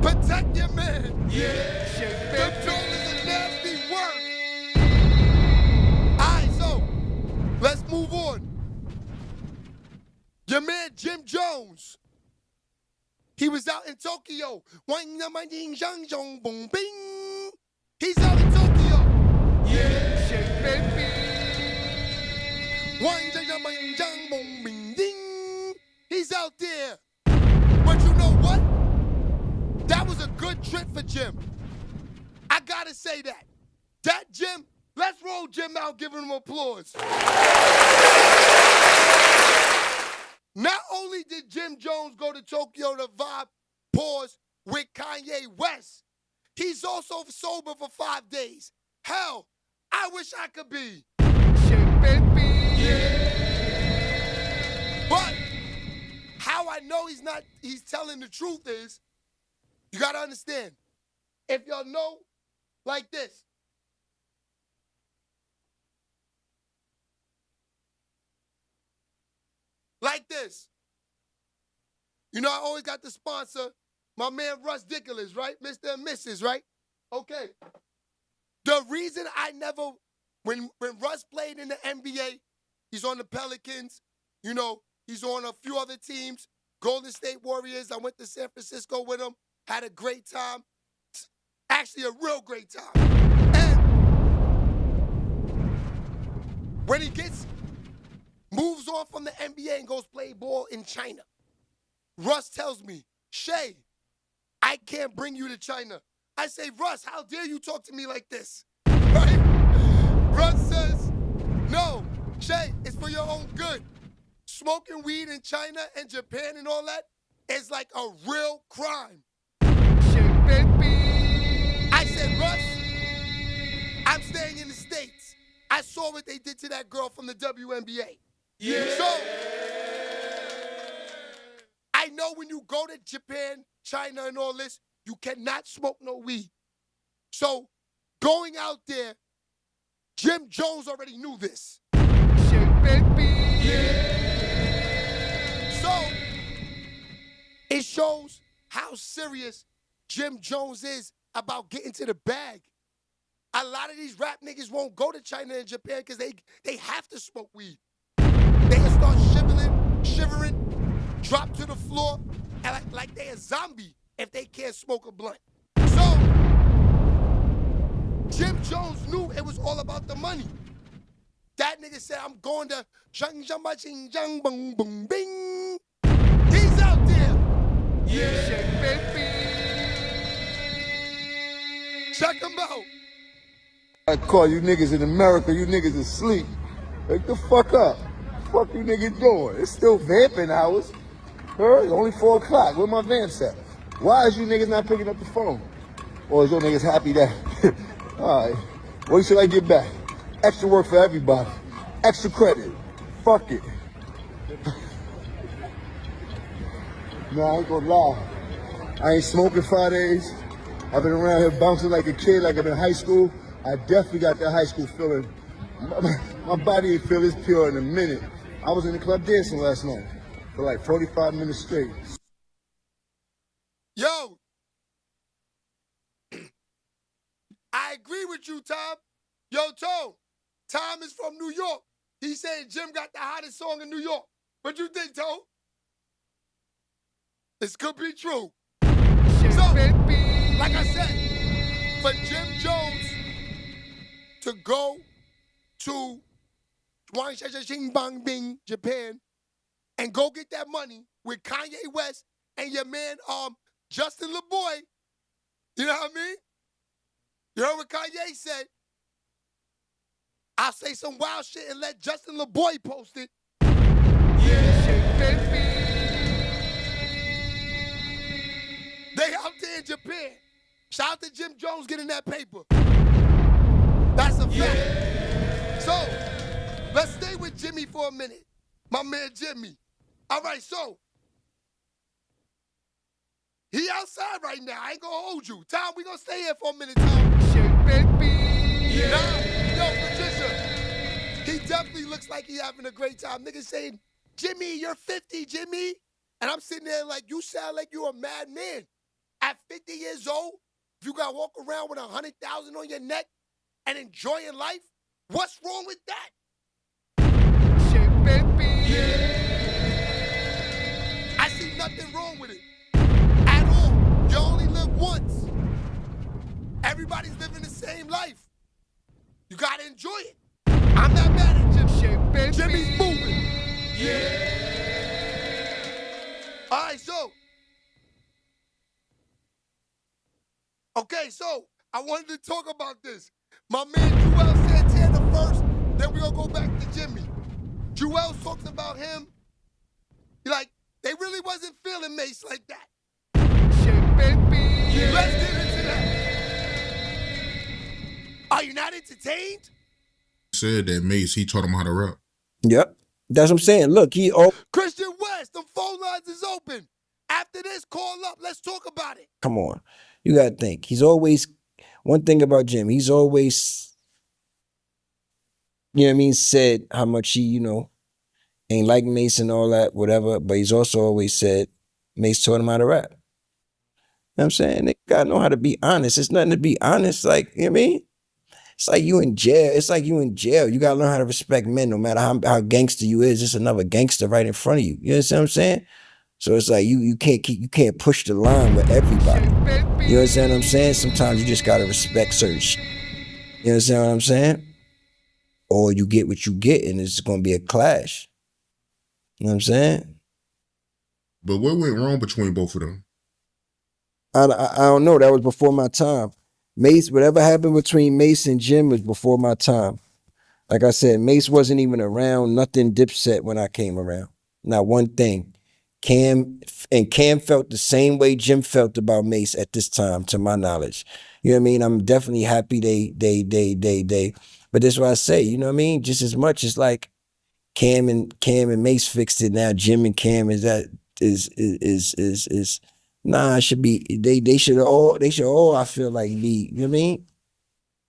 Speaker 2: Protect your man. Yeah. Shit, baby. The trollers are nasty work. All right, so let's move on. Your man Jim Jones. He was out in Tokyo. He's out in Tokyo. Yeah, shake baby. He's out there. But you know what? That was a good trip for Jim. I gotta say that. That Jim, let's roll Jim out, give him applause. Not only did Jim Jones go to Tokyo to vibe, pause, with Kanye West, he's also sober for 5 days. Hell, I wish I could be. Shit, baby. Yeah. But how I know he's telling the truth is, you gotta understand, if y'all know, like this. Like this. You know, I always got to sponsor my man Russ Dickolas, right? Mr. and Mrs., right? Okay. The reason I never, when Russ played in the NBA, he's on the Pelicans, you know, he's on a few other teams, Golden State Warriors. I went to San Francisco with him, had a great time. Actually, a real great time. And when he moves on from the NBA and goes play ball in China, Russ tells me, Shay, I can't bring you to China. I say, Russ, how dare you talk to me like this? Right? Russ says, no, Shay, it's for your own good. Smoking weed in China and Japan and all that is like a real crime. Shit, baby. I said, Russ, I'm staying in the States. I saw what they did to that girl from the WNBA. Yeah. So, I know when you go to Japan, China, and all this, you cannot smoke no weed. So, going out there, Jim Jones already knew this. Shit, baby. Yeah. So, it shows how serious Jim Jones is about getting to the bag. A lot of these rap niggas won't go to China and Japan because they have to smoke weed. They can start shivering, drop to the floor, and like they a zombie if they can't smoke a blunt. So, Jim Jones knew it was all about the money. That nigga said, I'm going to Shang Shamba Ching Jang Bung Bung Bing. He's out there. Yeah, shake, baby. Check him out.
Speaker 5: I call you niggas in America, you niggas asleep. Wake the fuck up. What you niggas doing? It's still vamping hours. Heard? It's only 4 o'clock. Where my vamps at? Why is you niggas not picking up the phone? Or is your niggas happy that? All right. When should I get back? Extra work for everybody. Extra credit. Fuck it. Nah, I ain't gonna lie. I ain't smoking 5 days. I've been around here bouncing like a kid, like I'm in high school. I definitely got that high school feeling. My body ain't feel this pure in a minute. I was in the club dancing last night. for like 45 minutes straight.
Speaker 2: Yo, I agree with you, Tom. Yo, Tom is from New York. He said Jim got the hottest song in New York. What you think, Tom? This could be true. So, like I said, for Jim Jones to go to Japan and go get that money with Kanye West and your man Justin LeBoy, you know what I mean? You heard what Kanye said? I'll say some wild shit and let Justin LeBoy post it. Yeah, baby. They out there in Japan. Shout out to Jim Jones getting that paper. That's a fact. So, let's stay with Jimmy for a minute. My man Jimmy. All right, so, he outside right now. I ain't gonna hold you. Tom, we gonna stay here for a minute, Tom. Shit, baby. Yeah. Nah, yo, Patricia, he definitely looks like he having a great time. Niggas saying, Jimmy, you're 50, Jimmy. And I'm sitting there like, you sound like you're a madman. At 50 years old, if you gotta walk around with 100,000 on your neck and enjoying life, what's wrong with that? Shit, baby. Yeah. I see nothing wrong with it. At all. You only live once. Everybody's living the same life. You gotta enjoy it. I'm not mad at Jim. Shit, baby. Jimmy's moving. Yeah. All right, so. Okay, so I wanted to talk about this. My man Joel Santana first, then we're gonna go back to Jimmy. Joel talks about him. Like, they really wasn't feeling Mace like that. Shit, baby. Yeah. Let's get into that. Are you not entertained?
Speaker 6: Said that Mace, he taught him how to rap.
Speaker 7: Yep. That's what I'm saying. Look,
Speaker 2: Christian West, the phone lines is open. After this, call up. Let's talk about it.
Speaker 7: come on. You got to think. He's always, one thing about Jim, he's always, you know what I mean, said how much he, ain't like Mace and all that, whatever, but he's also always said Mace taught him how to rap. You know what I'm saying? They got to know how to be honest. It's nothing to be honest. Like, you know what I mean? It's like you in jail. It's like you in jail. You got to learn how to respect men no matter how gangster you is. It's another gangster right in front of you. You understand what I'm saying? So it's like you can't push the line with everybody. You understand what I'm saying? Sometimes you just gotta respect certain shit. You understand what I'm saying? Or you get what you get and it's gonna be a clash. You know what I'm saying?
Speaker 6: But what went wrong between both of them?
Speaker 7: I don't know. That was before my time. Mace, whatever happened between Mace and Jim was before my time. Like I said, Mace wasn't even around, nothing Dipset when I came around. Not one thing. Cam felt the same way Jim felt about Mace at this time, to my knowledge. You know what I mean? I'm definitely happy they. But that's what I say, you know what I mean? Just as much as like Cam and Mace fixed it now, Jim and Cam it should be they should all I feel like be, you know what I mean?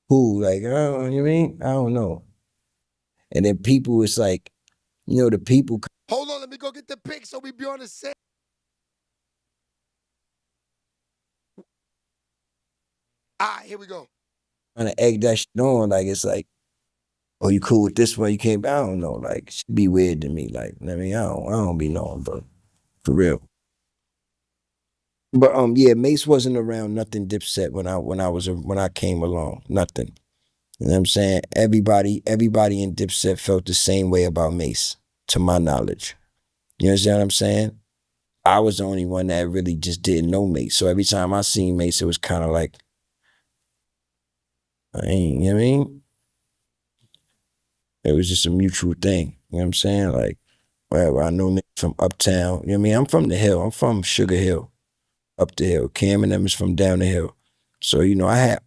Speaker 7: Who, like, you know what I mean? I don't know. And then people, it's like, the people.
Speaker 2: Hold on, let me go get the pic so we be on the same. All right, here we go.
Speaker 7: Trying to egg that shit on, like, it's like, oh, you cool with this one? You can't, I don't know, like, it should be weird to me, like, I mean, I don't be knowing, bro, for real. But yeah, Mace wasn't around nothing Dipset when I came along, nothing. You know what I'm saying? Everybody in Dipset felt the same way about Mace, to my knowledge. You understand what I'm saying? I was the only one that really just didn't know Mace. So every time I seen Mace, it was kind of like, you know what I mean? It was just a mutual thing. You know what I'm saying? Like, whatever, I know niggas from uptown. You know what I mean? I'm from the hill. I'm from Sugar Hill, up the hill. Cam and them is from down the hill. So, I had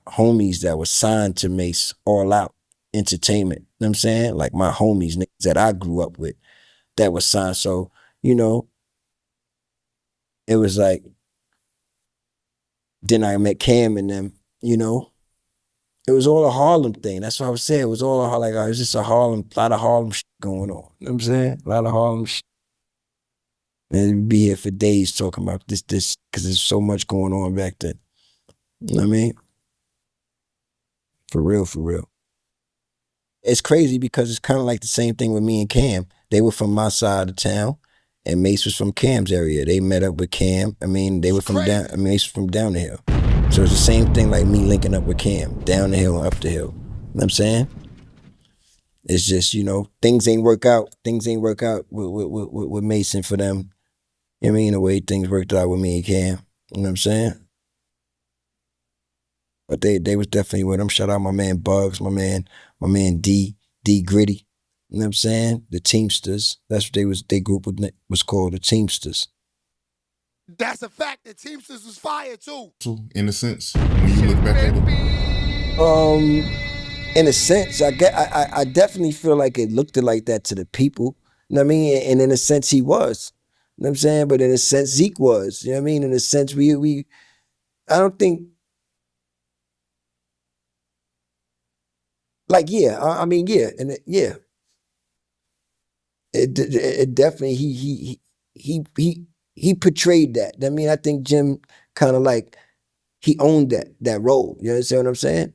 Speaker 7: homies that were signed to Mace All Out Entertainment. You know what I'm saying? Like my homies, niggas that I grew up with that was signed. So, it was like, then I met Cam and them, it was all a Harlem thing. That's what I was saying. It was all like, it was just a lot of Harlem shit going on. You know what I'm saying? A lot of Harlem shit. And we'd be here for days talking about this, because there's so much going on back then. You know what I mean? For real, for real. It's crazy because it's kind of like the same thing with me and Cam. They were from my side of town, and Mace was from Cam's area. They met up with Cam. I mean, they were from down. I mean, Mace was from down the hill. So it's the same thing like me linking up with Cam, down the hill and up the hill. You know what I'm saying? It's just, you know, things ain't work out. Things ain't work out with Mason for them. You know what I mean? The way things worked out with me and Cam. You know what I'm saying? But they was definitely with him. Shout out my man Bugs, my man D Gritty. You know what I'm saying? The Teamsters. That's what they group was called, the Teamsters.
Speaker 2: That's a fact. The Teamsters was fire too.
Speaker 6: In a sense, when you look back at it.
Speaker 7: In a sense, I definitely feel like it looked like that to the people. You know what I mean? And in a sense he was. You know what I'm saying? But in a sense Zeke was. You know what I mean? In a sense we I don't think, like, yeah, I mean, yeah, and yeah. It definitely he portrayed that. I mean, I think Jim kind of like he owned that role. You understand what I'm saying?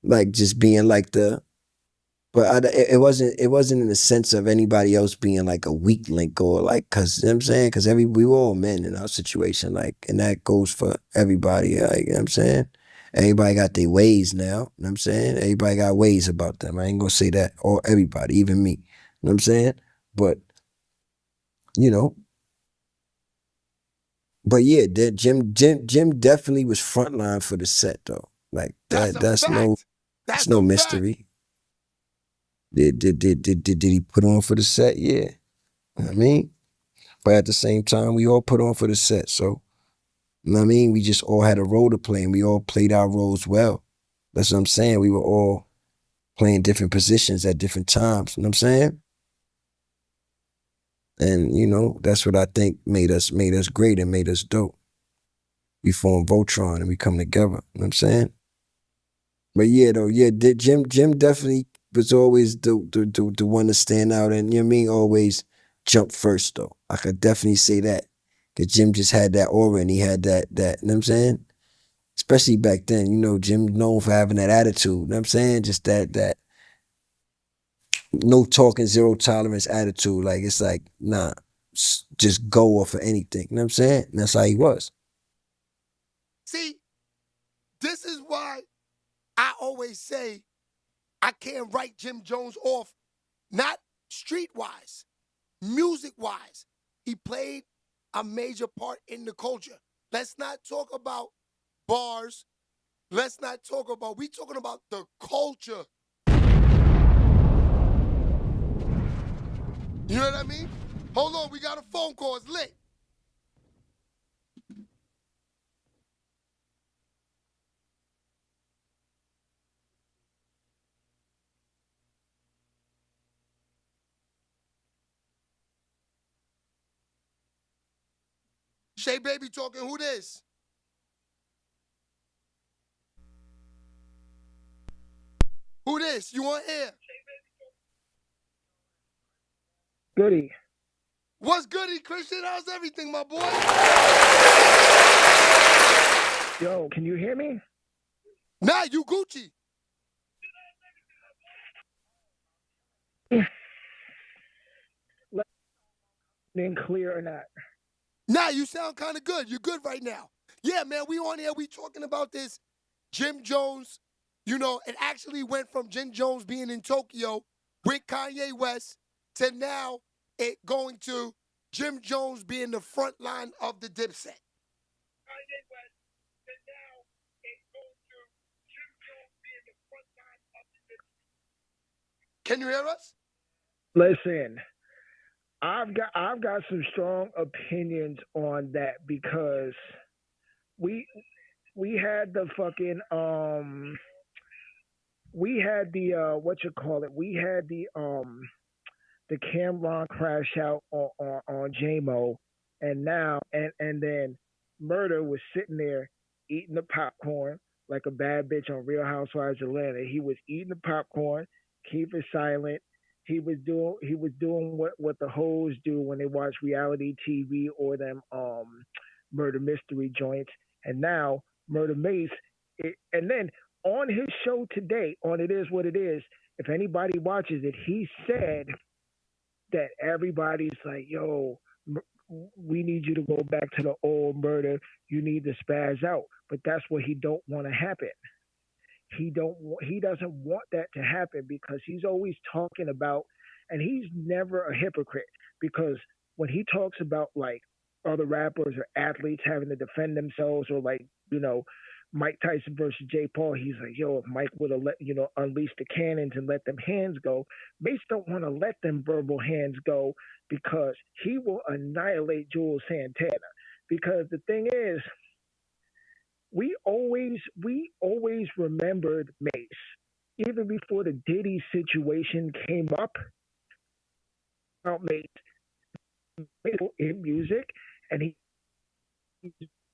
Speaker 7: Like just being like but it wasn't in the sense of anybody else being like a weak link or like, cause you know what I'm saying, cause we were all men in our situation, like, and that goes for everybody. Like, you know what I'm saying? Everybody got their ways now. You know what I'm saying? Everybody got ways about them. I ain't gonna say that, or everybody, even me. You know what I'm saying? But, you know, but yeah, Jim definitely was frontline for the set though. Like that's no mystery. Did he put on for the set? Yeah. You know what I mean? But at the same time, we all put on for the set. So, you know what I mean? We just all had a role to play and we all played our roles well. That's what I'm saying. We were all playing different positions at different times. You know what I'm saying? And, you know, that's what I think made us great and made us dope. We formed Voltron and we come together. You know what I'm saying? But yeah, though, yeah, Jim definitely was always the one to stand out, and you know what I mean, always jump first though. I could definitely say that. Cause Jim just had that aura and he had that, you know what I'm saying? Especially back then, you know, Jim known for having that attitude, you know what I'm saying? Just that no talking, zero tolerance attitude. Like it's like, nah, just go off of anything. You know what I'm saying? And that's how he was.
Speaker 2: See, this is why I always say I can't write Jim Jones off, not street-wise, music-wise. He played a major part in the culture. Let's not talk about bars. Let's not talk about, we talking about the culture. You know what I mean? Hold on, we got a phone call, it's lit. Shay Baby talking, who this? Who this? You on air?
Speaker 8: Goody.
Speaker 2: What's goody, Christian? How's everything, my boy?
Speaker 8: Yo, can you hear me?
Speaker 2: Nah, you Gucci.
Speaker 8: Been clear or not?
Speaker 2: Nah, you sound kind of good. You're good right now. Yeah, man, we on here. We talking about this Jim Jones. You know, it actually went from Jim Jones being in Tokyo with Kanye West to now it going to Jim Jones being the front line of the Dipset. Can you hear us?
Speaker 8: Listen, I've got some strong opinions on that because we had the fucking we had the we had the Cameron crash out on JMO, and now and then Murder was sitting there eating the popcorn like a bad bitch on Real Housewives of Atlanta. He was eating the popcorn, keep it silent, He was doing what the hoes do when they watch reality TV or them murder mystery joints. And now Murder Mace, and then on his show today, on It Is What It Is, if anybody watches it, he said that everybody's like, yo, we need you to go back to the old murder. You need to spaz out. But that's what he don't want to happen. He doesn't want that to happen because he's always talking about, and he's never a hypocrite because when he talks about like other rappers or athletes having to defend themselves or like, Mike Tyson versus Jay Paul, he's like, yo, if Mike would have unleashed the cannons and let them hands go, Mace don't want to let them verbal hands go because he will annihilate Jules Santana. Because the thing is, we always remembered Mace. Even before the Diddy situation came up, about Mace in music, and he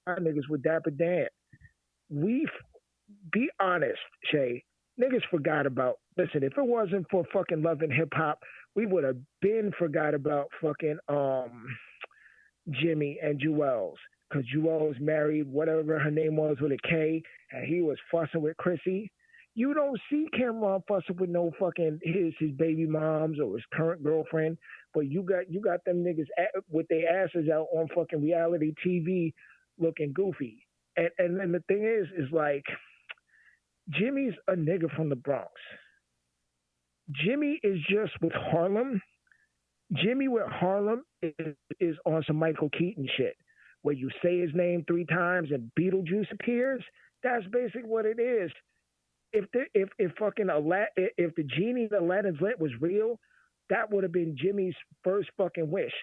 Speaker 8: niggas with Dapper Dan. Be honest, Shay. Niggas forgot about. Listen, if it wasn't for fucking Love and Hip Hop, we would have been forgot about fucking Jimmy and Jewels. Because Jewels married whatever her name was with a K, and he was fussing with Chrissy. You don't see Cameron fussing with no fucking his baby moms or his current girlfriend, but you got them niggas with their asses out on fucking reality TV looking goofy. And then the thing is like, Jimmy's a nigga from the Bronx. Jimmy is just with Harlem. Jimmy with Harlem is on some Michael Keaton shit, where you say his name 3 times and Beetlejuice appears. That's basically what it is. If the genie in Aladdin's lamp was real, that would have been Jimmy's first fucking wish,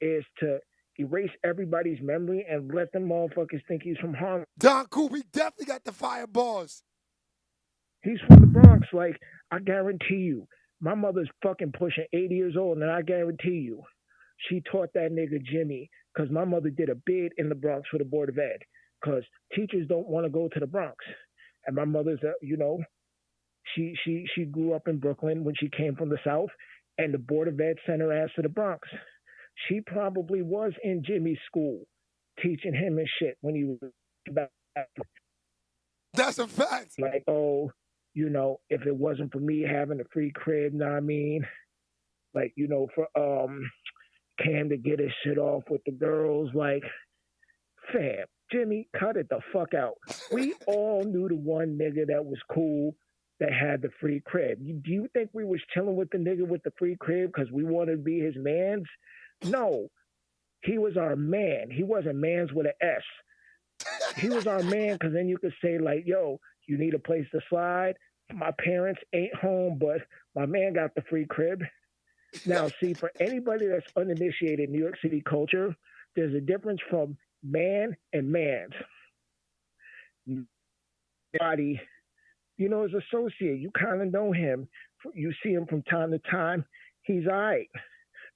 Speaker 8: is to erase everybody's memory and let them motherfuckers think he's from Harlem.
Speaker 2: Don Coopy definitely got the fireballs.
Speaker 8: He's from the Bronx. Like, I guarantee you, my mother's fucking pushing 80 years old, and I guarantee you, she taught that nigga Jimmy, because my mother did a bid in the Bronx for the Board of Ed, because teachers don't want to go to the Bronx. And my mother's, she grew up in Brooklyn when she came from the South, and the Board of Ed sent her ass to the Bronx. She probably was in Jimmy's school teaching him and shit when he was about.
Speaker 2: That's a fact.
Speaker 8: Like, if it wasn't for me having a free crib, know what I mean? Like, for Cam to get his shit off with the girls, like, fam, Jimmy, cut it the fuck out. We all knew the one nigga that was cool that had the free crib. Do you think we was chilling with the nigga with the free crib because we wanted to be his mans? No. He was our man. He wasn't mans with an S. He was our man because then you could say, like, yo, you need a place to slide. My parents ain't home, but my man got the free crib. Now, see, for anybody that's uninitiated in New York City culture, there's a difference from man and mans. Body, as associate, you kind of know him. You see him from time to time. He's all right.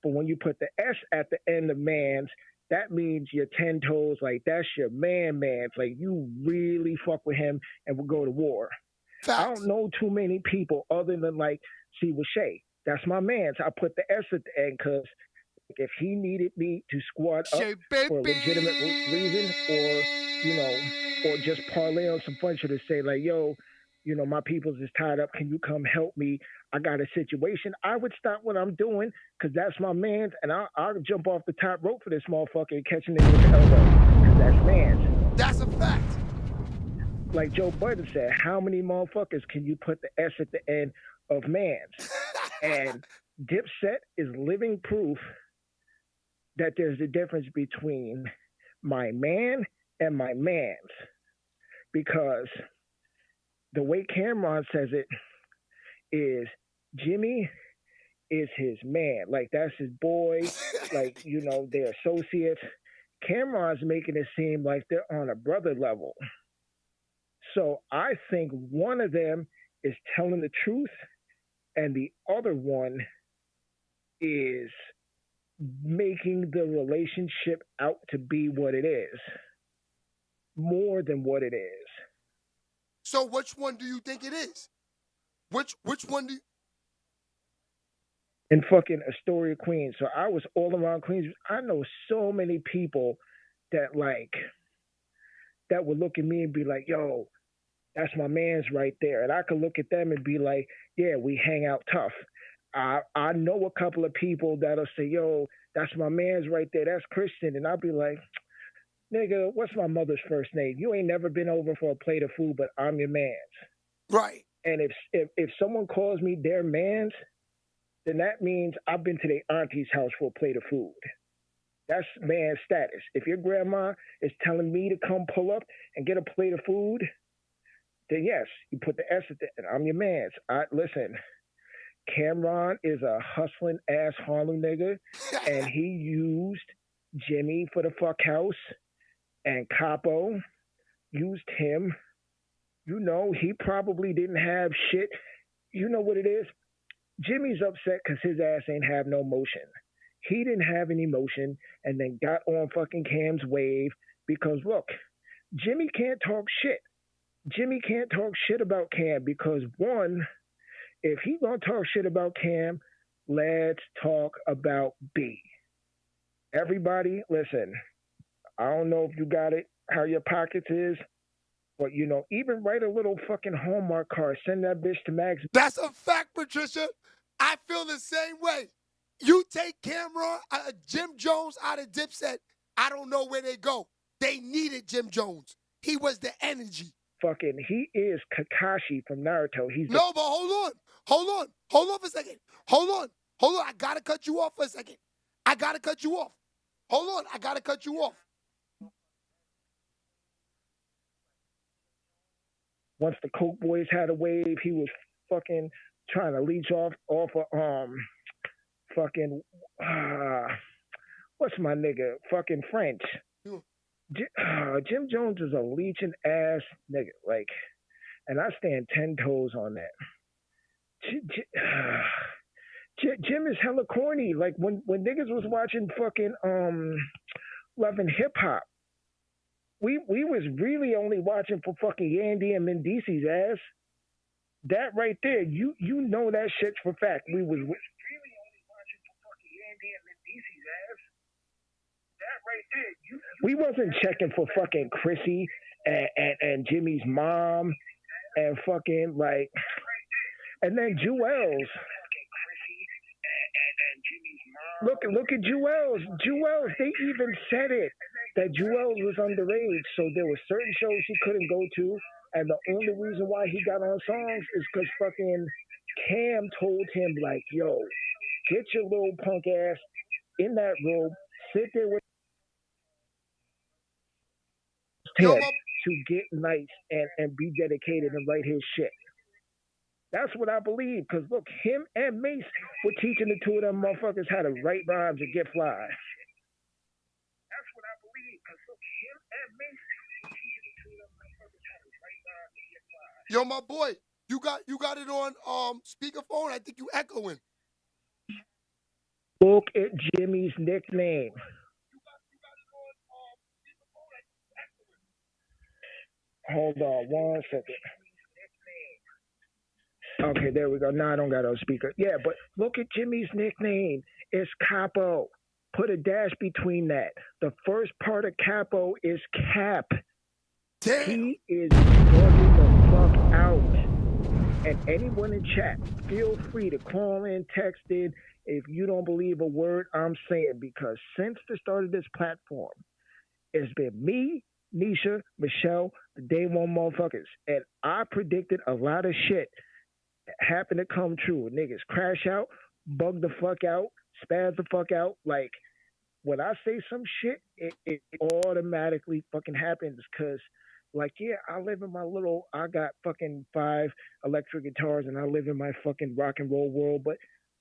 Speaker 8: But when you put the S at the end of mans, that means you're 10 toes. Like, that's your mans. Like, you really fuck with him and will go to war. Facts. I don't know too many people other than, like, see, with Shay. That's my man's. I put the S at the end because if he needed me to squad up for a legitimate reason, or just parlay on some fun shit to say, like, yo, my people's is tied up. Can you come help me? I got a situation. I would stop what I'm doing because that's my man's, and I'll jump off the top rope for this motherfucker and catch him in the elbow because that's man's.
Speaker 2: That's a fact.
Speaker 8: Like Joe Budden said, how many motherfuckers can you put the S at the end of man's? And Dipset is living proof that there's a difference between my man and my man's, because the way Cameron says it is Jimmy is his man. Like, that's his boy. Like, they're associates. Cameron's making it seem like they're on a brother level. So I think one of them is telling the truth and the other one is making the relationship out to be what it is, more than what it is.
Speaker 2: So which one do you think it is? Which one do you...
Speaker 8: in fucking Astoria, Queens. So I was all around Queens. I know so many people that that would look at me and be like, yo, that's my man's right there. And I could look at them and be like, yeah, we hang out tough. I know a couple of people that'll say, yo, that's my man's right there. That's Christian. And I'll be like, nigga, what's my mother's first name? You ain't never been over for a plate of food, but I'm your man's.
Speaker 2: Right.
Speaker 8: And if someone calls me their man's, then that means I've been to their auntie's house for a plate of food. That's man status. If your grandma is telling me to come pull up and get a plate of food, then yes, you put the S at the end. I'm your man's. Listen, Cameron is a hustling ass Harlem nigga, and he used Jimmy for the fuck house, and Capo used him. You know, he probably didn't have shit. You know what it is? Jimmy's upset because his ass ain't have no motion. He didn't have any motion and then got on fucking Cam's wave because, look, Jimmy can't talk shit. Jimmy can't talk shit about Cam because, one, if he gonna talk shit about Cam, let's talk about B. Everybody, listen, I don't know if you got it, how your pockets is, but, you know, even write a little fucking Hallmark card, send that bitch to Max.
Speaker 2: That's a fact, Patricia. I feel the same way. You take Cameron, Jim Jones out of Dipset, I don't know where they go. They needed Jim Jones. He was the energy.
Speaker 8: Fucking, he is Kakashi from Naruto.
Speaker 2: No, but hold on for a second. Hold on. I gotta cut you off for a second. I gotta cut you off.
Speaker 8: Once the Coke Boys had a wave, he was fucking trying to leech off of fucking what's my nigga? Fucking French. Jim Jones is a leeching ass nigga, like, and I stand 10 toes on that. Jim is hella corny. Like when niggas was watching fucking Love and Hip Hop, we was really only watching for fucking Yandy and Mendici's ass. That right there, you know that shit for fact. We was really only watching for fucking Yandy and Mendici's ass. That right there, we wasn't checking for fucking Chrissy and Jimmy's mom and fucking like, and then Jewels. Look at Jewels. Jewels, they even said it, that Jewels was underage, so there were certain shows he couldn't go to, and the only reason why he got on songs is because fucking Cam told him, like, yo, get your little punk ass in that room, sit there with him to get nice and be dedicated and write his shit. That's what I believe, because look, him and Mace were teaching the two of them motherfuckers how to write rhymes and get fly. That's what I believe, because look, him and Mace were teaching the two of them motherfuckers how to write rhymes and get fly.
Speaker 2: Yo, my boy, you got it on speakerphone? I think you echoing.
Speaker 8: Look at Jimmy's nickname. Hold on 1 second. Okay, there we go. Now I don't got on speaker. Yeah, but look at Jimmy's nickname. It's Capo. Put a dash between that. The first part of Capo is Cap.
Speaker 2: Damn.
Speaker 8: He is bugging the fuck out. And anyone in chat, feel free to call in, text in, if you don't believe a word I'm saying, because since the start of this platform, it's been me, Nisha, Michelle, the day one motherfuckers. And I predicted a lot of shit happened to come true. Niggas crash out, bug the fuck out, spaz the fuck out. Like, when I say some shit, it automatically fucking happens. Because, like, yeah, I got fucking 5 electric guitars and I live in my fucking rock and roll world, but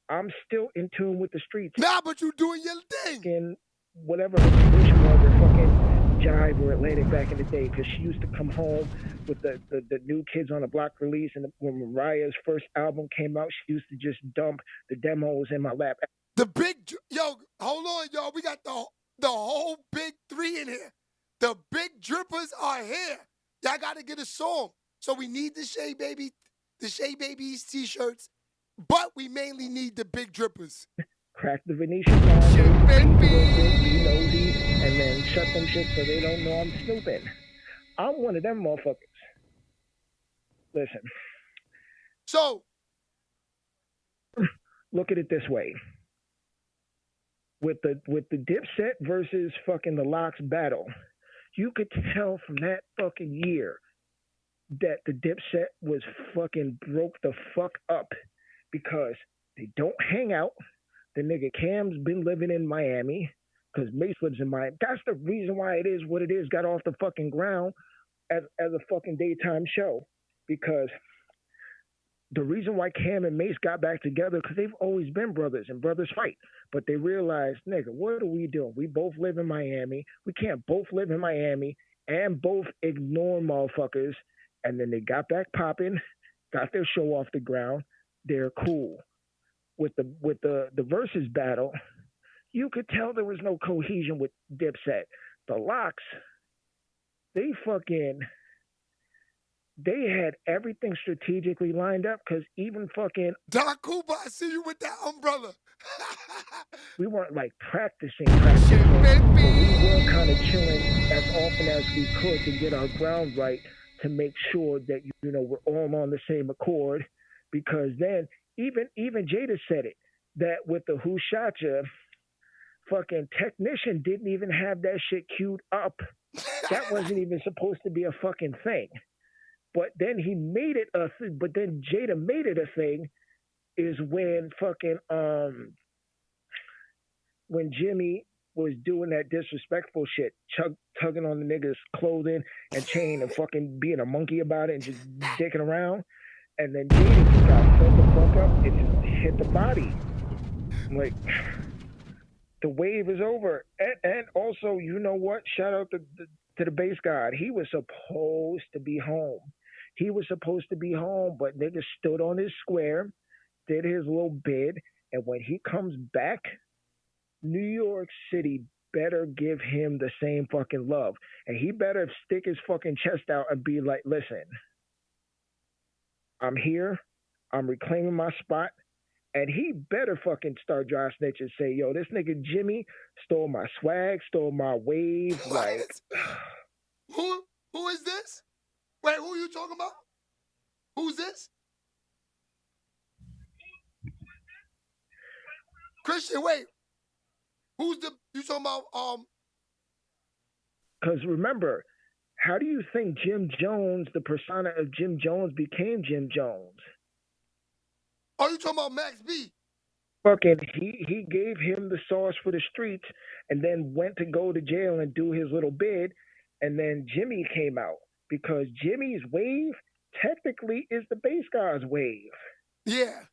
Speaker 8: I'm still in tune with the streets.
Speaker 2: Nah, but you doing your thing.
Speaker 8: And whatever her position was, the fucking Jive or Atlantic back in the day, because she used to come home with the New Kids on the Block release, and when Mariah's first album came out, she used to just dump the demos in my lap.
Speaker 2: Hold on, y'all. We got the whole big 3 in here. The big drippers are here. Y'all got to get a song. So we need the Shay Babies t-shirts, but we mainly need the big drippers.
Speaker 8: Crack the Venetian blinds, be nosy, and then shut them shit so they don't know I'm snooping. I'm one of them motherfuckers. Listen.
Speaker 2: So,
Speaker 8: look at it this way. With the Dipset versus fucking the Locks battle, you could tell from that fucking year that the Dipset was fucking broke the fuck up because they don't hang out. The nigga Cam's been living in Miami because Mace lives in Miami. That's the reason why it is what it is. Got off the fucking ground as a fucking daytime show, because the reason why Cam and Mace got back together, because they've always been brothers and brothers fight. But they realized, nigga, what are we doing? We both live in Miami. We can't both live in Miami and both ignore motherfuckers. And then they got back popping, got their show off the ground. They're cool. With the versus battle, you could tell there was no cohesion with Dipset. The Locks, they had everything strategically lined up, because even fucking
Speaker 2: Don Cuba, I see you with that umbrella.
Speaker 8: we weren't like practicing, but we were kind of chilling as often as we could to get our ground right, to make sure that, you know, we're all on the same accord. Because then even Jada said it, that with the Who Shot Ya, fucking technician didn't even have that shit queued up. That wasn't even supposed to be a fucking thing. But then he made it a thing. But then Jada made it a thing. Is when fucking when Jimmy was doing that disrespectful shit, tugging on the nigga's clothing and chain and fucking being a monkey about it and just dicking around. And then Jada just got fed the fuck up and just hit the body. Like, the wave is over. And also, you know what? Shout out to the bass god. He was supposed to be home. He was supposed to be home, but nigga stood on his square, did his little bid, and when he comes back, New York City better give him the same fucking love. And he better stick his fucking chest out and be like, listen, I'm here, I'm reclaiming my spot, and he better fucking start dry snitch and say, yo, this nigga Jimmy stole my swag, stole my wave. Like,
Speaker 2: who is this? Wait, who are you talking about? Who's this? Christian, wait. Who's you talking about?
Speaker 8: Because remember, how do you think Jim Jones, the persona of Jim Jones, became Jim Jones?
Speaker 2: Are you talking about Max B?
Speaker 8: Fucking, he gave him the sauce for the streets and then went to go to jail and do his little bid, and then Jimmy came out, because Jimmy's wave technically is the bass guy's wave.
Speaker 2: Yeah.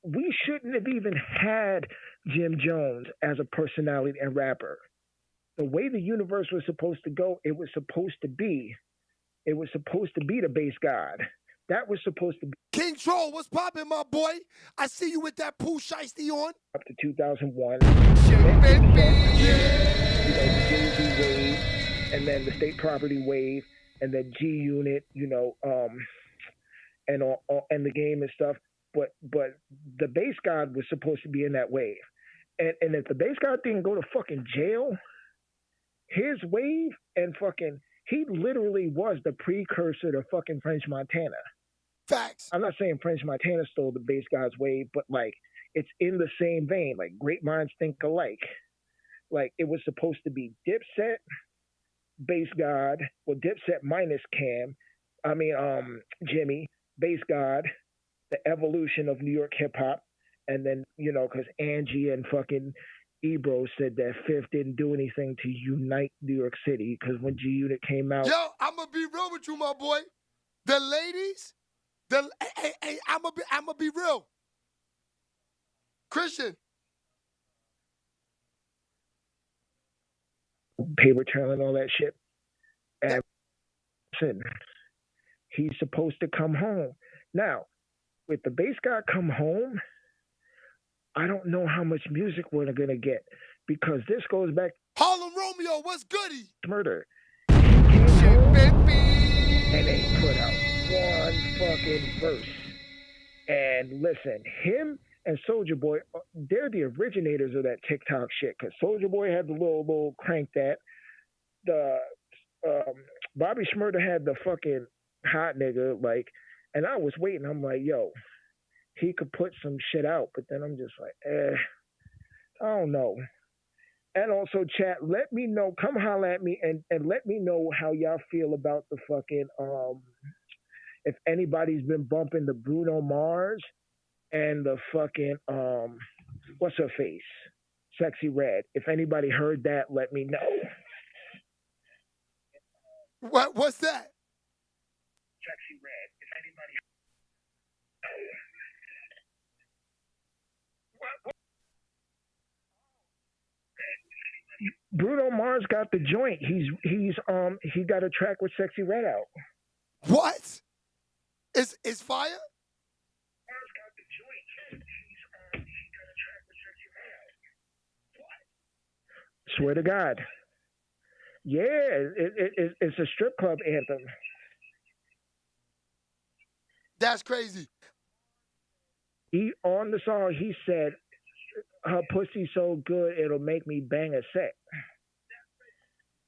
Speaker 8: We shouldn't have even had Jim Jones as a personality and rapper. The way the universe was supposed to go, it was supposed to be the bass god. That was supposed to be
Speaker 2: King Troll. What's poppin', my boy? I see you with that Pooh Shiesty on.
Speaker 8: Up to 2001. The Jay-Z wave, and then the State Property wave, and then G Unit, and the game and stuff. But the bass god was supposed to be in that wave. And if the bass god didn't go to fucking jail, his wave and fucking, he literally was the precursor to fucking French Montana.
Speaker 2: Facts.
Speaker 8: I'm not saying French Montana stole the bass god's wave, but like, it's in the same vein. Like, great minds think alike. Like, it was supposed to be Dipset, bass god, well, Dipset minus Jimmy, bass god, the evolution of New York hip hop, and then, because Angie and fucking Ebro said that Fifth didn't do anything to unite New York City, because when G Unit came out.
Speaker 2: Yo, I'm gonna be real with you, my boy. The ladies, I'm gonna be real. Christian.
Speaker 8: Paper trail and all that shit. And listen, he's supposed to come home. Now, with the bass guy come home, I don't know how much music we're gonna get, because this goes back.
Speaker 2: Harlem Romeo, what's goody?
Speaker 8: Murder. He came home and they put out one fucking verse. And listen, him and Soulja Boy, they're the originators of that TikTok shit. Cause Soulja Boy had the little crank that. The Bobby Shmurda had the fucking hot nigga, like, and I was waiting. I'm like, yo, he could put some shit out, but then I'm just like, I don't know. And also, chat, let me know, come holler at me and let me know how y'all feel about the fucking, if anybody's been bumping the Bruno Mars and the fucking, what's her face? Sexy Red. If anybody heard that, let me know.
Speaker 2: What's that?
Speaker 8: Sexy Red. If anybody. Bruno Mars got the joint. He got a track with Sexy Red out.
Speaker 2: What? Is fire?
Speaker 8: Mars got the joint. He got a track with Sexy Red out. What? Swear to God. Yeah, it's a strip club anthem.
Speaker 2: That's crazy.
Speaker 8: He on the song he said, "Her pussy so good it'll make me bang a set."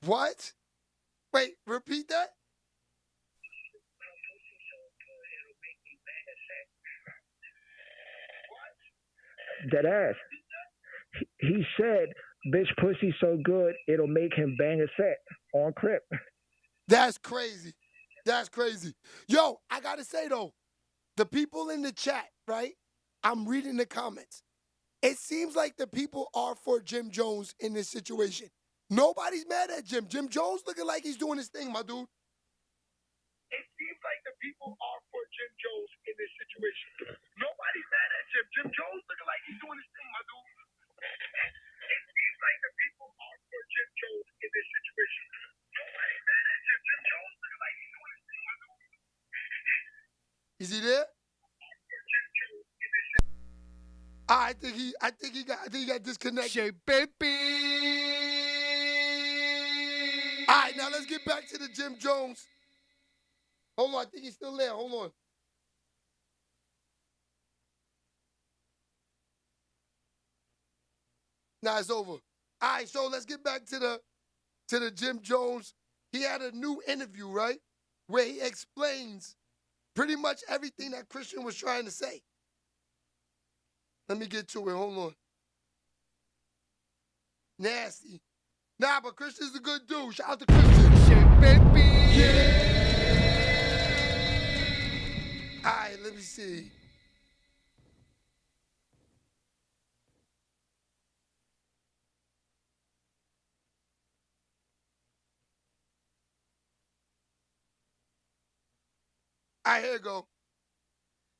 Speaker 2: What? Wait, repeat that.
Speaker 8: Dead ass. He said, "Bitch pussy so good it'll make him bang a set" on Crip.
Speaker 2: That's crazy. That's crazy. Yo, I gotta say though, the people in the chat, right? I'm reading the comments. It seems like the people are for Jim Jones in this situation. Nobody's mad at Jim. Jim Jones looking like he's doing his thing, my dude. It seems like the people are for Jim Jones in this situation. Nobody's mad at Jim. Jim Jones looking like he's doing his thing, my dude. It seems like the people are for Jim Jones in this situation. Nobody's mad at Jim. Jim Jones looking like he's doing his thing, my dude. Is he there? I think he got disconnected.
Speaker 1: Shay, baby.
Speaker 2: All right, now let's get back to the Jim Jones. Hold on, I think he's still there. Hold on. Nah, it's over. All right, so let's get back to the Jim Jones. He had a new interview, right? Where he explains pretty much everything that Christian was trying to say. Let me get to it. Hold on. Nasty. Nah, but Christian's a good dude. Shout out to Christian.
Speaker 1: Shay, baby.
Speaker 2: All right, let me see. All right, here you go.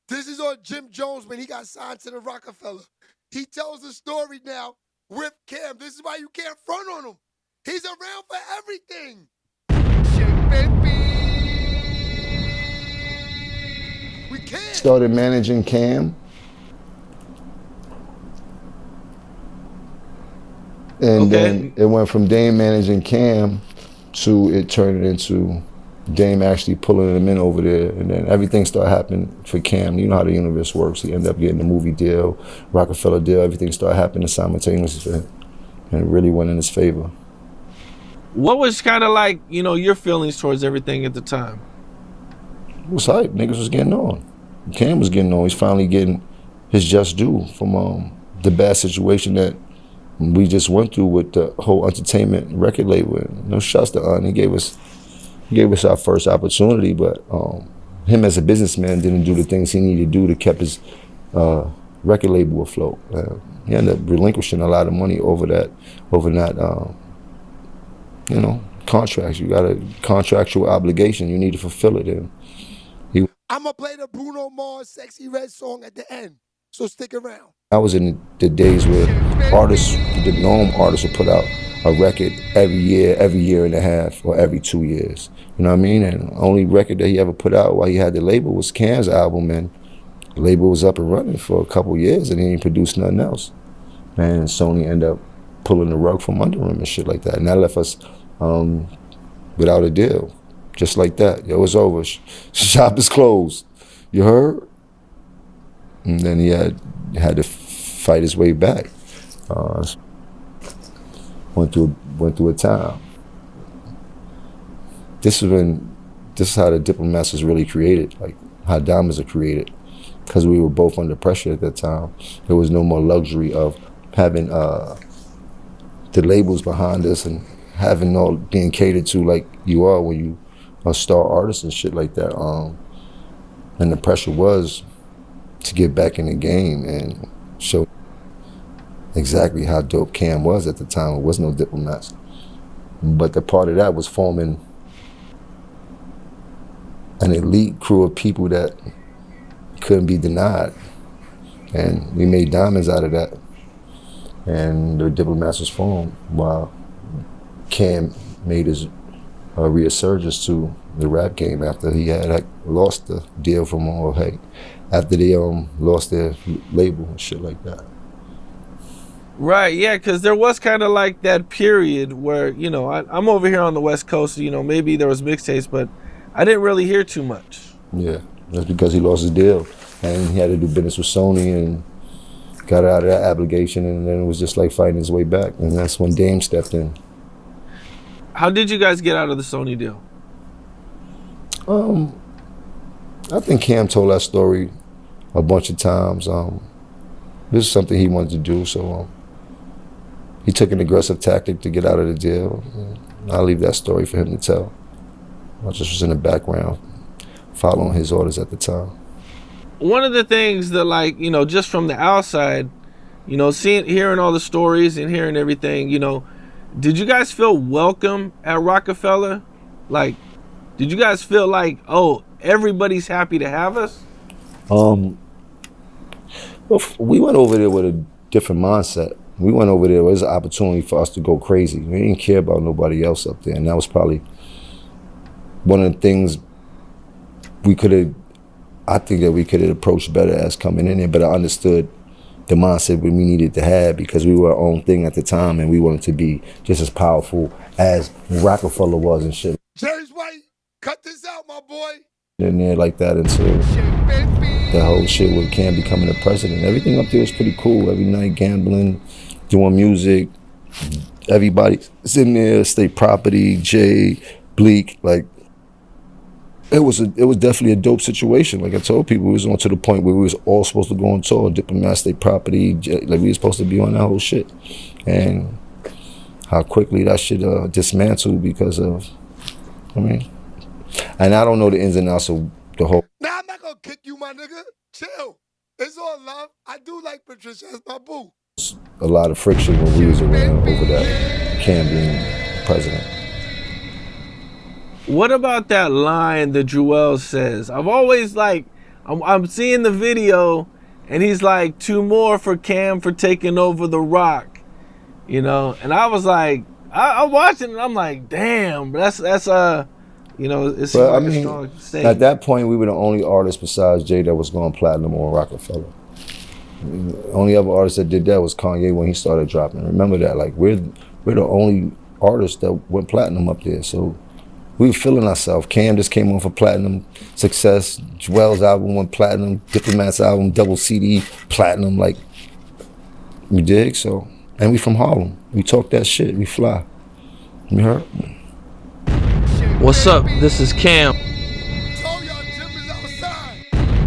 Speaker 2: This is on Jim Jones when he got signed to the Rockefeller. He tells the story now with Cam. This is why you can't front on him. He's around for everything.
Speaker 1: Shay, baby.
Speaker 2: We can't.
Speaker 5: Started managing Cam. And then it went from Dame managing Cam to it turning into Dame actually pulling him in over there, and then everything started happening for Cam. You know how the universe works. He ended up getting the movie deal, Rockefeller deal. Everything started happening simultaneously for him, and it really went in his favor.
Speaker 9: What was kind of like, you know, your feelings towards everything at the time?
Speaker 5: It was hype. Niggas was getting on. Cam was getting on. He's finally getting his just due from the bad situation that we just went through with the whole entertainment record label. No shots to Un. He gave us our first opportunity, but him as a businessman didn't do the things he needed to do to keep his record label afloat. He ended up relinquishing a lot of money over that, you know, contracts. You got a contractual obligation. You need to fulfill it. And
Speaker 2: I'm going to play the Bruno Mars Sexy Red song at the end, so stick around.
Speaker 5: I was in the days where artists, the norm artists would put out a record every year and a half, or every 2 years. You know what I mean? And the only record that he ever put out while he had the label was Cam's album, and the label was up and running for a couple years, and he didn't produce nothing else. And Sony ended up pulling the rug from under him and shit like that. And that left us without a deal, just like that. Yo, it's over. Shop is closed. You heard?
Speaker 12: and then he had to fight his way back. Went through a time. This is how the Diplomats was really created, like how Diamonds are created, because we were both under pressure at that time. There was no more luxury of having the labels behind us and having all being catered to like you are when you are a star artist and shit like that. And the pressure was to get back in the game and show exactly how dope Cam was at the time. There was no Diplomats. But the part of that was forming an elite crew of people that couldn't be denied. And we made Diamonds out of that. And the Diplomats was formed while Cam made his resurgence to the rap game after he had lost the deal from after they lost their label and shit like that.
Speaker 9: Right, yeah, because there was kind of like that period where, you know, I'm over here on the West Coast, you know, maybe there was mixtapes, but I didn't really hear too much.
Speaker 12: Yeah, that's because he lost his deal and he had to do business with Sony and got out of that obligation, and then it was just like fighting his way back, and that's when Dame stepped in.
Speaker 9: How did you guys get out of the Sony deal?
Speaker 12: I think Cam told that story a bunch of times. This is something he wanted to do, so he took an aggressive tactic to get out of the deal. I'll leave that story for him to tell. I just was in the background following his orders at the time.
Speaker 9: One of the things that, like, you know, just from the outside, you know, hearing all the stories and hearing everything, you know, did you guys feel welcome at Rockefeller? Like, did you guys feel like, oh, everybody's happy to have us?
Speaker 12: Well, we went over there with a different mindset. We went over there, it was an opportunity for us to go crazy. We didn't care about nobody else up there, and that was probably one of the things I think that we could have approached better as coming in there, but I understood the mindset we needed to have because we were our own thing at the time and we wanted to be just as powerful as Rockefeller was and shit.
Speaker 2: James White, cut this out, my boy.
Speaker 12: In there like that until the whole shit with Cam becoming the president. Everything up there was pretty cool. Every night gambling, doing music, everybody's in there, State Property, Jay, Bleak, like, it was definitely a dope situation. Like I told people, we was on to the point where we was all supposed to go on tour, Diplomat, State Property, like we was supposed to be on that whole shit. And how quickly that shit dismantled because of, and I don't know the ins and outs of the whole.
Speaker 2: Nah, I'm not gonna kick you, my nigga. Chill. It's all love. I do like Patricia as my boo.
Speaker 12: A lot of friction when we was around over that Cam being president.
Speaker 9: What about that line that Jewel says? I've always I'm seeing the video and he's like, 2 more for Cam for taking over the rock, you know? And I was like, I'm watching and I'm like, damn, that's you know, it's like a strong statement.
Speaker 12: At that point, we were the only artist besides Jay that was going platinum on Rockefeller. The only other artist that did that was Kanye when he started dropping. Remember that, like we're the only artist that went platinum up there. So we were feeling ourselves. Cam just came on for platinum success. Joel's album went platinum. Diplomat's album, double CD, platinum. Like, you dig? So, and we from Harlem. We talk that shit. We fly. You heard?
Speaker 9: What's up? This is Cam.
Speaker 2: Told y'all Jim is outside.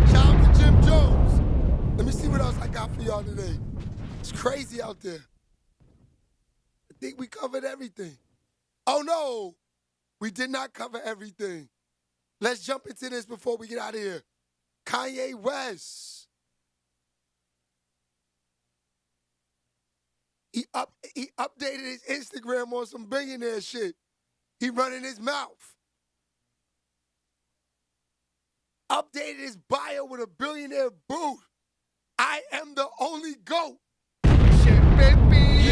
Speaker 2: Shout out to Jim Jones. Let me see what else I got for y'all today. It's crazy out there. I think we covered everything. Oh no, we did not cover everything. Let's jump into this before we get out of here. Kanye West. He updated his Instagram on some billionaire shit. He running his mouth. Updated his bio with a billionaire booth. I am the only GOAT. Shit, baby.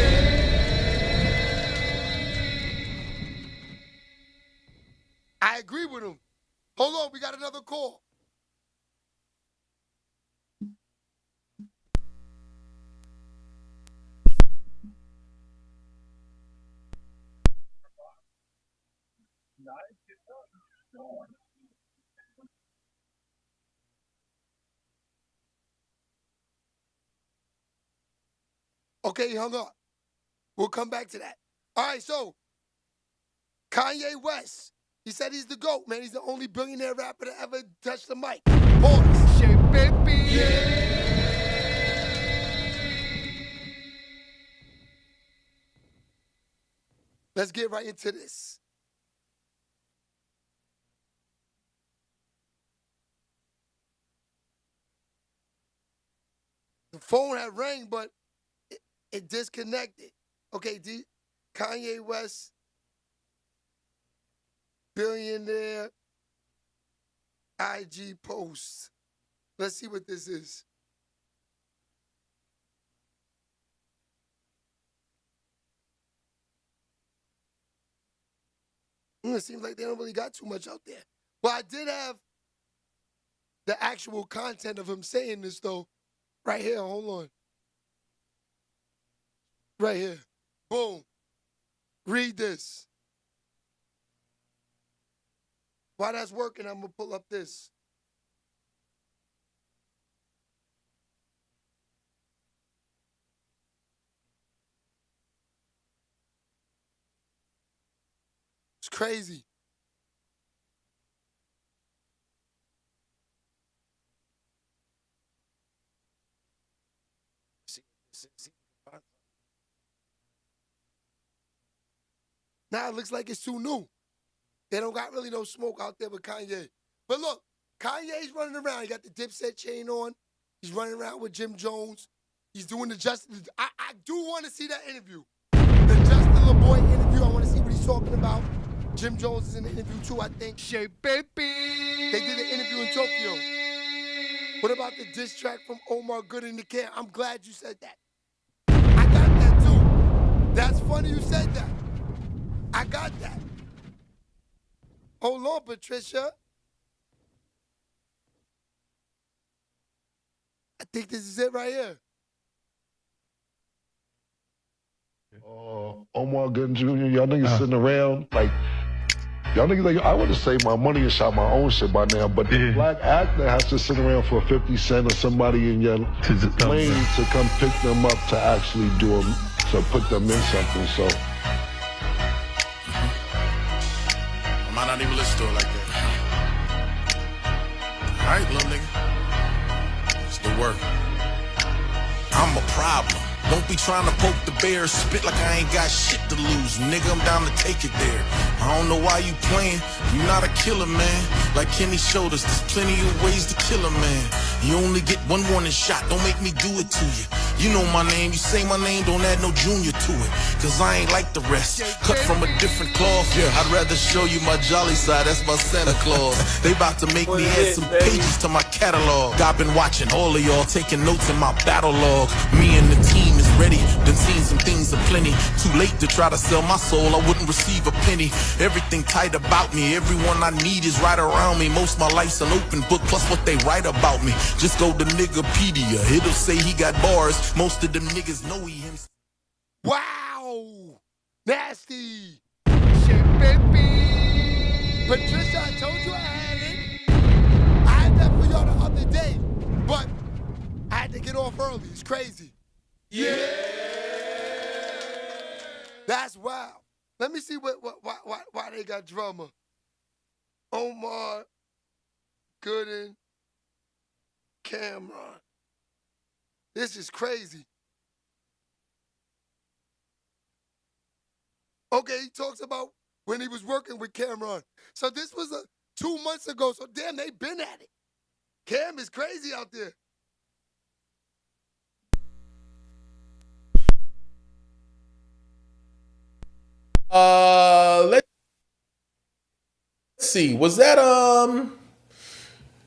Speaker 2: I agree with him. Hold on, we got another call. Okay, he hung up. We'll come back to that. All right, so Kanye West. He said he's the GOAT, man. He's the only billionaire rapper to ever touch the mic. Pause.
Speaker 1: Shay, baby.
Speaker 2: Let's get right into this. The phone had rang, but it disconnected. Okay, Kanye West, billionaire, IG post. Let's see what this is. It seems like they don't really got too much out there. Well, I did have the actual content of him saying this, though. Right here, hold on. Right here. Boom. Read this. While that's working, I'm going to pull up this. It's crazy. Now it looks like it's too new. They don't got really no smoke out there with Kanye. But look, Kanye's running around. He got the Dipset chain on. He's running around with Jim Jones. He's doing the Justin. I do want to see that interview. The Justin LaBoy interview. I want to see what he's talking about. Jim Jones is in the interview too, I think.
Speaker 1: Shay, baby.
Speaker 2: They did an interview in Tokyo. What about the diss track from Omar Gooding to Cam? I'm glad you said that. I got that too. That's funny you said that. I got that. Hold on, Patricia. I think this is it right here.
Speaker 13: Omar Gooding Jr., y'all niggas sitting around like, y'all niggas like, I would have saved my money and shot my own shit by now, but the black actor has to sit around for 50 Cent or somebody in your lane to come pick them up to actually do them, to put them in something, so.
Speaker 14: I might not even listen to it like that. All right, little nigga. It's the work. I'm a problem. Don't be trying to poke the bear, spit like I ain't got shit to lose. Nigga, I'm down to take it there. I don't know why you playing, you not a killer, man. Like Kenny showed us, there's plenty of ways to kill a man. You only get one warning shot, don't make me do it to you. You know my name, you say my name, don't add no junior to it. Cause I ain't like the rest, cut from a different cloth. I'd rather show you my jolly side, that's my Santa Claus. They about to make me add some pages to my catalog. I've been watching all of y'all, taking notes in my battle log. Me and the team is ready, done seen some things aplenty. Too late to try to sell my soul, I wouldn't receive a penny. Everything tight about me, everyone I need is right around me. Most my life's an open book, plus what they write about me. Just go to Niggapedia, it'll say he got bars. Most of them niggas know he himself.
Speaker 2: Wow! Nasty! Shit, baby! Patricia, I told you I had it. I had that for y'all the other day, but I had to get off early. It's crazy. Yeah! That's wild. Let me see why they got drama. Omar Gooding, Cameron. This is crazy. Okay, he talks about when he was working with Cameron. So this was 2 months ago, so damn, they been at it. Cam is crazy out there.
Speaker 23: Let's see. Was that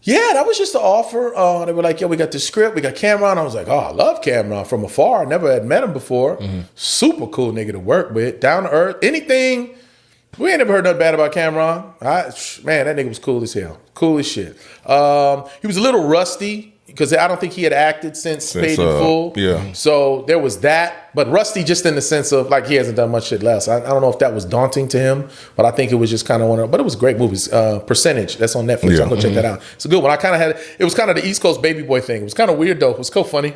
Speaker 23: yeah, that was just the offer. They were like, "Yo, we got the script, we got Cameron." I was like, "Oh, I love Cameron from afar. I never had met him before. Super cool nigga to work with, down to earth. Anything. We ain't never heard nothing bad about Cameron. Man, that nigga was cool as hell. Cool as shit. He was a little rusty because I don't think he had acted since Paid in Full.
Speaker 6: Yeah.
Speaker 23: So there was that, but rusty just in the sense of like he hasn't done much shit less. I don't know if that was daunting to him, but I think it was just kind of one of. But it was great movies. Percentage, that's on Netflix.
Speaker 6: Yeah.
Speaker 23: I'm gonna check that out. It's a good one. It was kind of the East Coast baby boy thing. It was kind of weird though. It was so funny.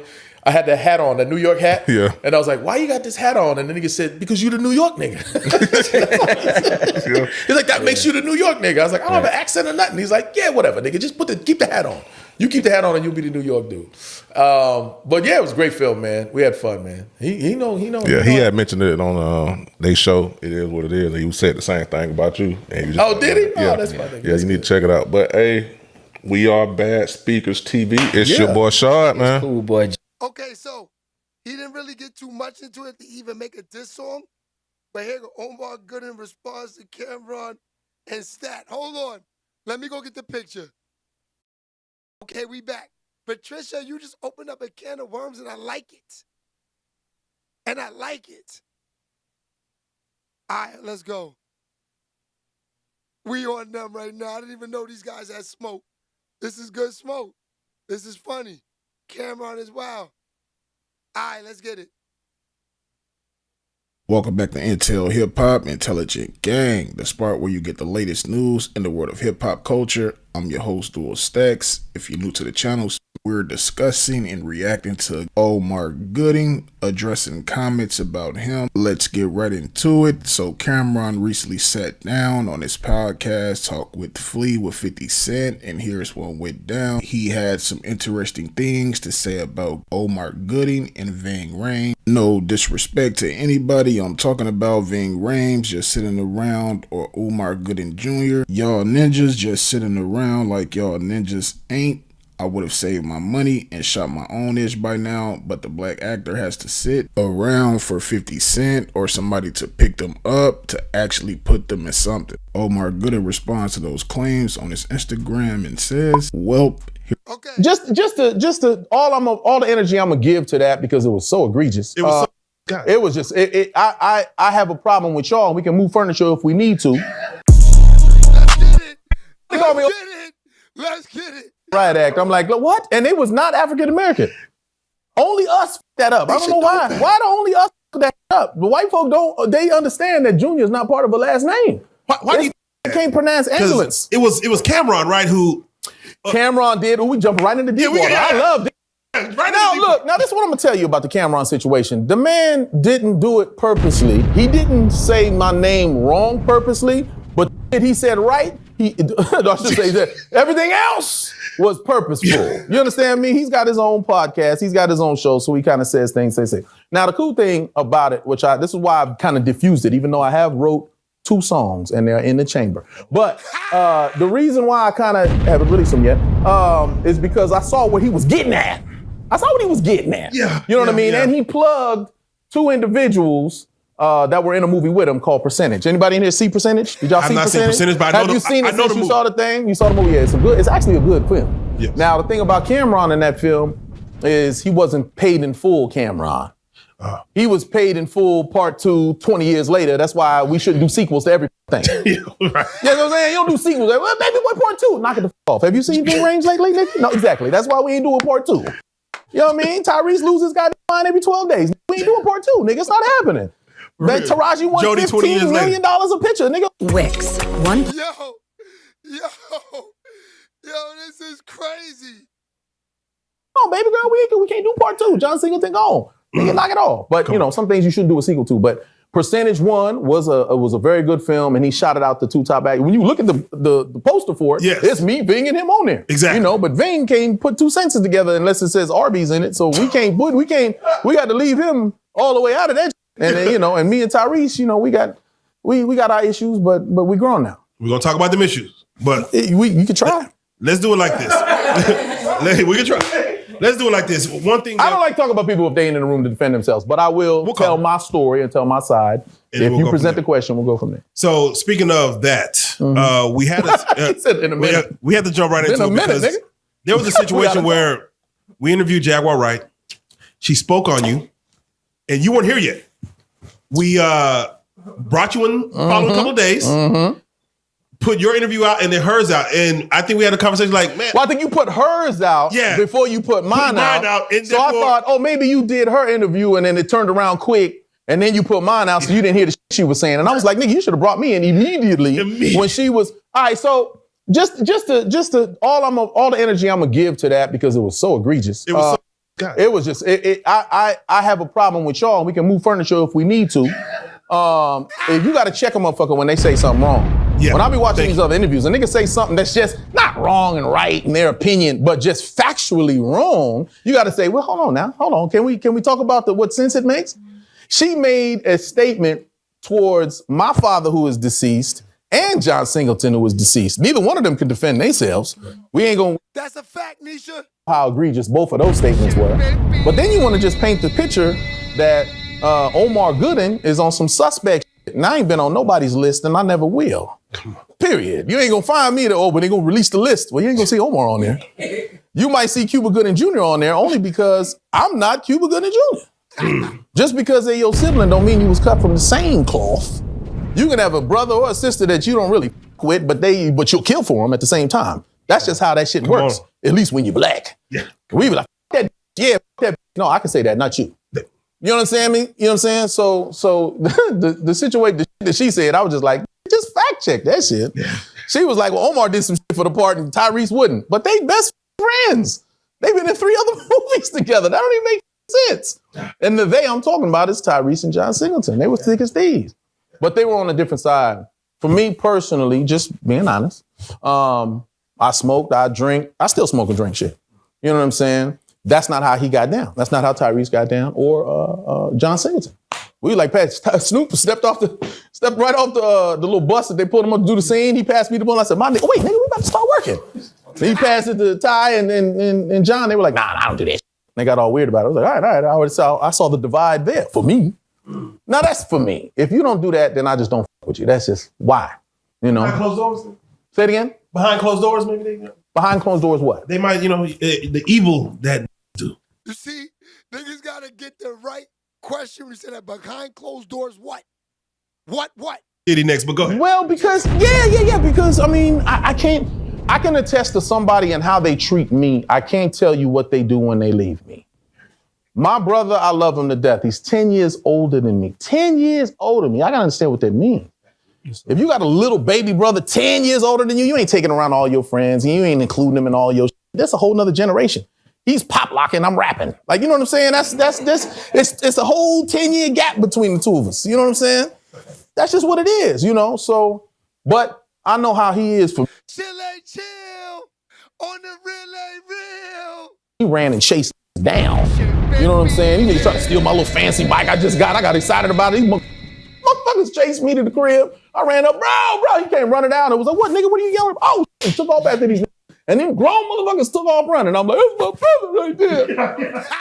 Speaker 23: I had that hat on, that New York hat.
Speaker 6: Yeah.
Speaker 23: And I was like, why you got this hat on? And the nigga said, because you the New York nigga. He's like, that makes you the New York nigga. I was like, I don't have an accent or nothing. He's like, yeah, whatever, nigga. Just keep the hat on. You keep the hat on and you'll be the New York dude. But yeah, it was a great film, man. We had fun, man. He know.
Speaker 6: Yeah, he had mentioned it on they show. It is what it is. And he said the same thing about you. And you just,
Speaker 23: did he?
Speaker 6: Yeah,
Speaker 23: Oh, that's my nigga.
Speaker 6: Yeah, you need to check it out. But hey, we are Bad Speakers TV. It's your boy Shard, man.
Speaker 2: Cool boy. Okay, so he didn't really get too much into it to even make a diss song. But here go Omar Gooding responds to Cameron and Stat. Hold on. Let me go get the picture. Okay, we back. Patricia, you just opened up a can of worms and I like it. And I like it. All right, let's go. We on them right now. I didn't even know these guys had smoke. This is good smoke. This is funny. Cameron is wild. All right, let's get it.
Speaker 10: Welcome back to Intel Hip Hop Intelligent Gang, the spot where you get the latest news in the world of hip hop culture. I'm your host, Dual Stacks. If you're new to the channel, we're discussing and reacting to Omar Gooding, addressing comments about him. Let's get right into it. So Cameron recently sat down on his podcast, Talk with Flea with 50 Cent, and here's what went down. He had some interesting things to say about Omar Gooding and Ving Rhames. No disrespect to anybody, I'm talking about Ving Rhames just sitting around, or Omar Gooding Jr. Y'all ninjas just sitting around like y'all ninjas ain't. I would have saved my money and shot my own ish by now, but the black actor has to sit around for 50 Cent or somebody to pick them up to actually put them in something. Omar Gooding responds to those claims on his Instagram and says, "Welp."
Speaker 23: Just to all the energy I'm gonna give to that because it was so egregious. It was I have a problem with y'all. We can move furniture if we need to.
Speaker 2: Let's get it.
Speaker 23: Riot Act. I'm like, what? And it was not African American. Only us that up. I don't know why. Why do only us that up? The white folk don't. They understand that Junior is not part of a last name.
Speaker 15: Why do you
Speaker 23: can't pronounce ambulance?
Speaker 15: It was Cameron, right? Who
Speaker 23: Cameron did? We jumped right into deep water. I love it.
Speaker 15: Right
Speaker 23: now this is what I'm gonna tell you about the Cameron situation. The man didn't do it purposely. He didn't say my name wrong purposely, but he said right. I should say that everything else was purposeful. You understand me? He's got his own podcast. He's got his own show, so he kind of says things they say. Now, the cool thing about it, this is why I've kind of diffused it, even though I have wrote 2 songs and they're in the chamber. But the reason why I kind of haven't released them yet is because I saw what he was getting at. Yeah. You know what I mean? Yeah. And he plugged 2 individuals that were in a movie with him called Percentage. Anybody in here see Percentage? Did y'all see Percentage? I've not seen Percentage, but have you seen it since you saw the thing? You saw the movie? Yeah, it's actually a good film. Yes. Now, the thing about Cameron in that film is he wasn't paid in full Cameron. He was paid in full part 2 20 years later. That's why we shouldn't do sequels to everything. Right. You know what I'm saying? You don't do sequels. Well, maybe what part 2? Knock it the off. Have you seen Ving Rhames lately, nigga? No, exactly. That's why we ain't doing part 2. You know what I mean? Tyrese loses goddamn mind every 12 days. We ain't doing part 2, nigga. It's not happening. That Taraji won $15 million a picture, nigga.
Speaker 18: Wix.
Speaker 2: Yo, this is crazy.
Speaker 23: Oh, baby girl, we can't do part 2. John Singleton gone. Nigga, knock it off. But you know, some things you shouldn't do a sequel to. But Percentage 1 was a very good film, and he shot it out the 2 top actors. When you look at the poster for it, it's me, Ving, and him on there.
Speaker 15: Exactly.
Speaker 23: You know, but Ving can't put 2 sentences together unless it says Arby's in it. So we got to leave him all the way out of that. And then, you know, and me and Tyrese, you know, we got our issues, but we grown now.
Speaker 15: We're gonna talk about them issues, but
Speaker 23: you can try.
Speaker 15: Let's do it like this. We can try. Let's do it like this. One thing
Speaker 23: I don't like talking about people if they ain't in the room to defend themselves, but I will tell my story and tell my side. And if you present the question, we'll go from there.
Speaker 15: So speaking of that, we had we had to jump right into it because there was a situation where we interviewed Jaguar Wright. She spoke on you. And you weren't here yet. We brought you in following a couple of days, put your interview out and then hers out. And I think we had a conversation like, man.
Speaker 23: Well, I think you put hers out before you put mine out. So I thought, maybe you did her interview and then it turned around quick. And then you put mine out so you didn't hear the shit she was saying. And I was like, nigga, you should have brought me in immediately when she was. All right, so just to all the energy I'm gonna give to that because it was so egregious. It was just, I have a problem with y'all. We can move furniture if we need to. If you got to check a motherfucker when they say something wrong. Yeah, when I be watching these other interviews, and niggas say something that's just not wrong and right in their opinion, but just factually wrong, you got to say, well, hold on now. Hold on. Can we talk about what sense it makes? She made a statement towards my father who is deceased and John Singleton who was deceased. Neither one of them can defend themselves. We ain't gonna.
Speaker 2: That's a fact, Nisha.
Speaker 23: How egregious both of those statements were. But then you want to just paint the picture that Omar Gooding is on some suspect shit. And I ain't been on nobody's list and I never will. Period. You ain't gonna find me but they gonna release the list. Well, you ain't gonna see Omar on there. You might see Cuba Gooding Jr. on there only because I'm not Cuba Gooding Jr. Just because they're your sibling don't mean you was cut from the same cloth. You can have a brother or a sister that you don't really with, but you'll kill for them at the same time. That's just how that shit works. At least when you're black. Yeah. We be like, that, yeah, that. No, I can say that, not you. You know what I'm saying? You know what I'm saying? So the situation that she said, I was just like, just fact check that shit. Yeah. She was like, well, Omar did some shit for the part and Tyrese wouldn't. But they best friends. They've been in 3 other movies together. That don't even make sense. And the they I'm talking about is Tyrese and John Singleton. They were thick as thieves. But they were on a different side. For me personally, just being honest, I smoked, I drink, I still smoke and drink shit. You know what I'm saying? That's not how he got down. That's not how Tyrese got down or John Singleton. We like, Pat, Snoop stepped right off the little bus that they pulled him up to do the scene. He passed me the ball. I said, my nigga, wait, nigga, we about to start working. So he passed it to Ty and John. They were like, nah, I don't do that. They got all weird about it. I was like, all right. I saw the divide there for me. Now that's for me. If you don't do that, then I just don't fuck with you. That's just why. You know.
Speaker 15: Behind closed doors?
Speaker 23: Say it again?
Speaker 15: Behind closed doors, maybe they.
Speaker 23: Behind closed doors, what?
Speaker 15: They might, the evil that do.
Speaker 2: You see, niggas gotta get the right question. We said that behind closed doors, what? What?
Speaker 15: Diddy next, but go ahead.
Speaker 23: Well, because, yeah. Because, I mean, I can attest to somebody and how they treat me. I can't tell you what they do when they leave me. My brother, I love him to death. He's 10 years older than me. 10 years older than me. I gotta understand what that means. If you got a little baby brother 10 years older than you ain't taking around all your friends. You ain't including them in all your shit. That's a whole nother generation. He's pop locking, I'm rapping. Like, you know what I'm saying? It's a whole 10-year gap between the two of us. You know what I'm saying? That's just what it is, So, but I know how he is for.
Speaker 2: Chill on the real.
Speaker 23: He ran and chased down. You know what I'm saying? He trying to steal my little fancy bike I just got. I got excited about it. These motherfuckers chased me to the crib. I ran up, bro. He came running down. It was like, what, nigga? What are you yelling? Oh, he took off after these. And then grown motherfuckers took off running. I'm like, that's my brother right there.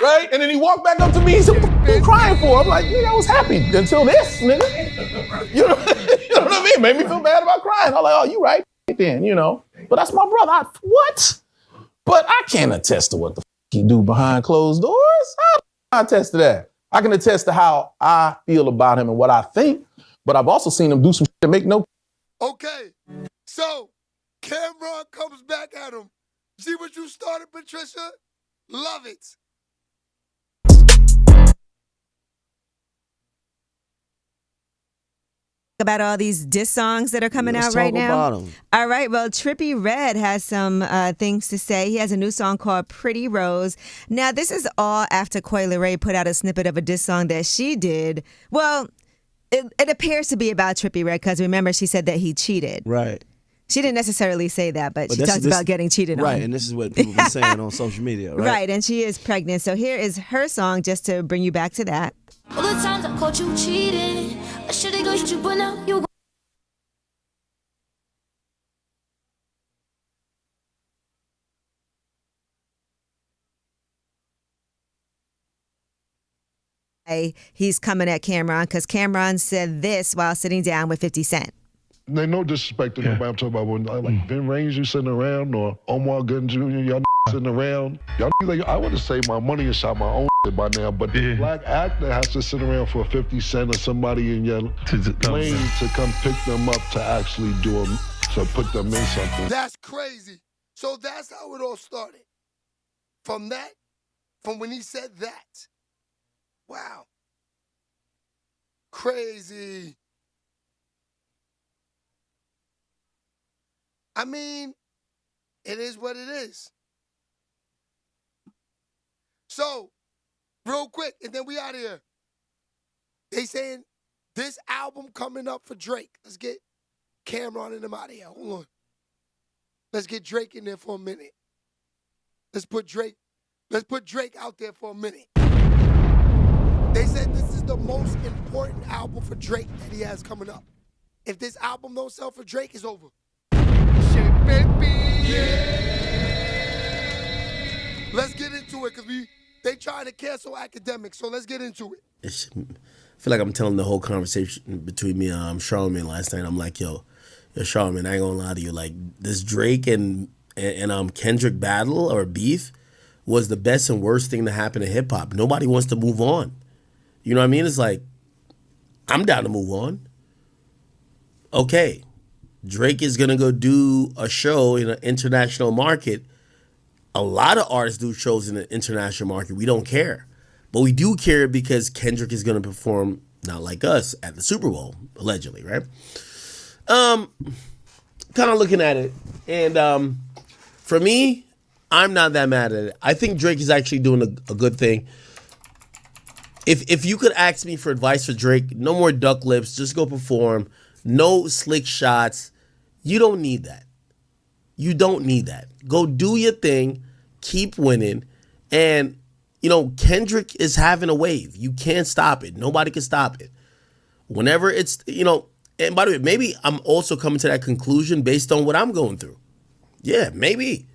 Speaker 23: Right? And then he walked back up to me. He said, what are you crying for? I'm like, nigga, I was happy until this, nigga. You know what I mean? Made me feel bad about crying. I'm like, oh, you right then, But that's my brother. What? But I can't attest to what the he do behind closed doors. I don't attest to that. I can attest to how I feel about him and what I think, but I've also seen him do some shit that make no.
Speaker 2: Okay, so Cameron comes back at him. See what you started, Patricia? Love it.
Speaker 16: About all these diss songs that are coming out right now. All right, well, Trippie Redd has some things to say. He has a new song called Pretty Rose. Now, this is all after Coi Leray put out a snippet of a diss song that she did. Well, it appears to be about Trippie Redd because remember, she said that he cheated.
Speaker 19: Right.
Speaker 16: She didn't necessarily say that, but she talked about getting cheated on.
Speaker 19: Right, and this is what people be saying on social media, right?
Speaker 16: Right, and she is pregnant. So here is her song just to bring you back to that.
Speaker 21: All the times I caught you cheating, I should've got you, but now you.
Speaker 16: He's coming at Cameron because Cameron said this while sitting down with 50 Cent.
Speaker 13: There's no disrespect to nobody. I'm talking about when like Ben Ranger sitting around or Omar Gooding Jr. Y'all sitting around. Y'all like, I would have saved my money and shot my own shit by now. But the black actor has to sit around for 50 Cent or somebody in your lane to come pick them up to actually do them, to put them in something.
Speaker 2: That's crazy. So that's how it all started. From when he said that. Wow. Crazy. I mean, it is what it is. So, real quick, and then we out of here. They saying this album coming up for Drake. Let's get Cameron and them out of here. Hold on. Let's get Drake in there for a minute. Let's put Drake out there for a minute. They said this is the most important album for Drake that he has coming up. If this album don't sell for Drake, it's over.
Speaker 1: Shay, baby.
Speaker 2: Let's get into it, because they trying to cancel academics, so let's get into it.
Speaker 19: I feel like I'm telling the whole conversation between me and Charlamagne last night. I'm like, yo, Charlamagne, I ain't gonna lie to you. Like, this Drake and Kendrick battle or beef was the best and worst thing to happen to hip hop. Nobody wants to move on. You know what I mean? It's like, I'm down to move on. Okay, Drake is gonna go do a show in an international market. A lot of artists do shows in the international market. We don't care. But we do care because Kendrick is going to perform, not like us, at the Super Bowl, allegedly, right? Kind of looking at it. And for me, I'm not that mad at it. I think Drake is actually doing a good thing. If you could ask me for advice for Drake, no more duck lips, just go perform. No slick shots. You don't need that. You don't need that. Go do your thing, keep winning, and Kendrick is having a wave. You can't stop it. Nobody can stop it. Whenever it's, and by the way, maybe I'm also coming to that conclusion based on what I'm going through. Yeah, maybe.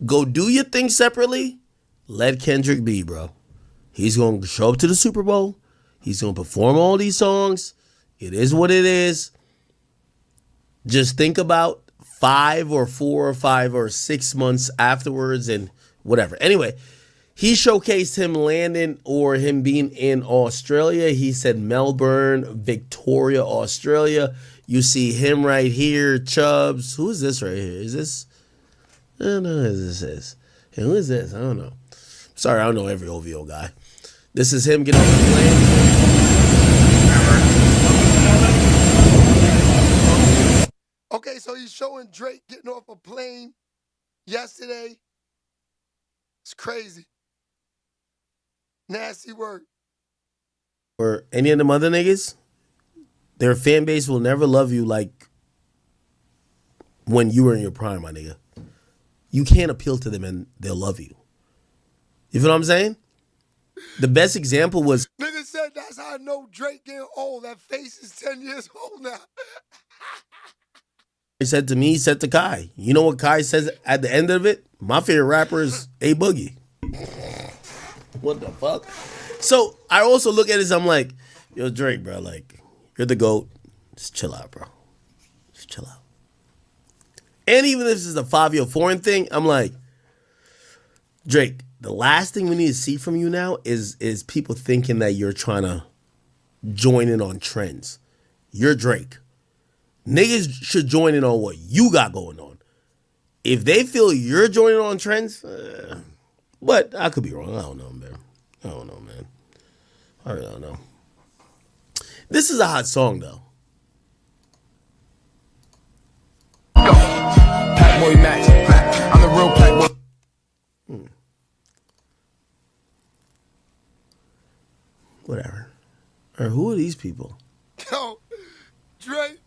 Speaker 19: Go do your thing separately. Let Kendrick be, bro. He's going to show up to the Super Bowl. He's going to perform all these songs. It is what it is. Just think about 5 or 4 or 5 or 6 months afterwards and whatever. Anyway, he showcased him landing or him being in Australia. He said Melbourne, Victoria, Australia. You see him right here, Chubbs. Who is this right here? Is this? I don't know who this is. Hey, who is this? I don't know. Sorry, I don't know every OVO guy. This is him getting on the plane.
Speaker 2: Okay, so he's showing Drake getting off a plane yesterday. It's crazy. Nasty word.
Speaker 19: Or any of them other niggas, their fan base will never love you like when you were in your prime, my nigga. You can't appeal to them and they'll love you. You feel what I'm saying? The best example was...
Speaker 2: Nigga said that's how I know Drake getting old. That face is 10 years old now.
Speaker 19: He said to me, he said to Kai. You know what Kai says at the end of it? My favorite rapper is A Boogie. What the fuck? So I also look at this, I'm like, yo, Drake, bro, like, you're the GOAT. Just chill out, bro. Just chill out. And even if this is a 5-year foreign thing, I'm like, Drake, the last thing we need to see from you now is people thinking that you're trying to join in on trends. You're Drake. Niggas should join in on what you got going on. If they feel you're joining on trends, but I could be wrong. I don't know, man. I really don't know. This is a hot song, though.
Speaker 11: Pack Boy Max. I'm the real Pack Boy.
Speaker 19: Whatever. Or who are these people?
Speaker 2: Yo, Drake.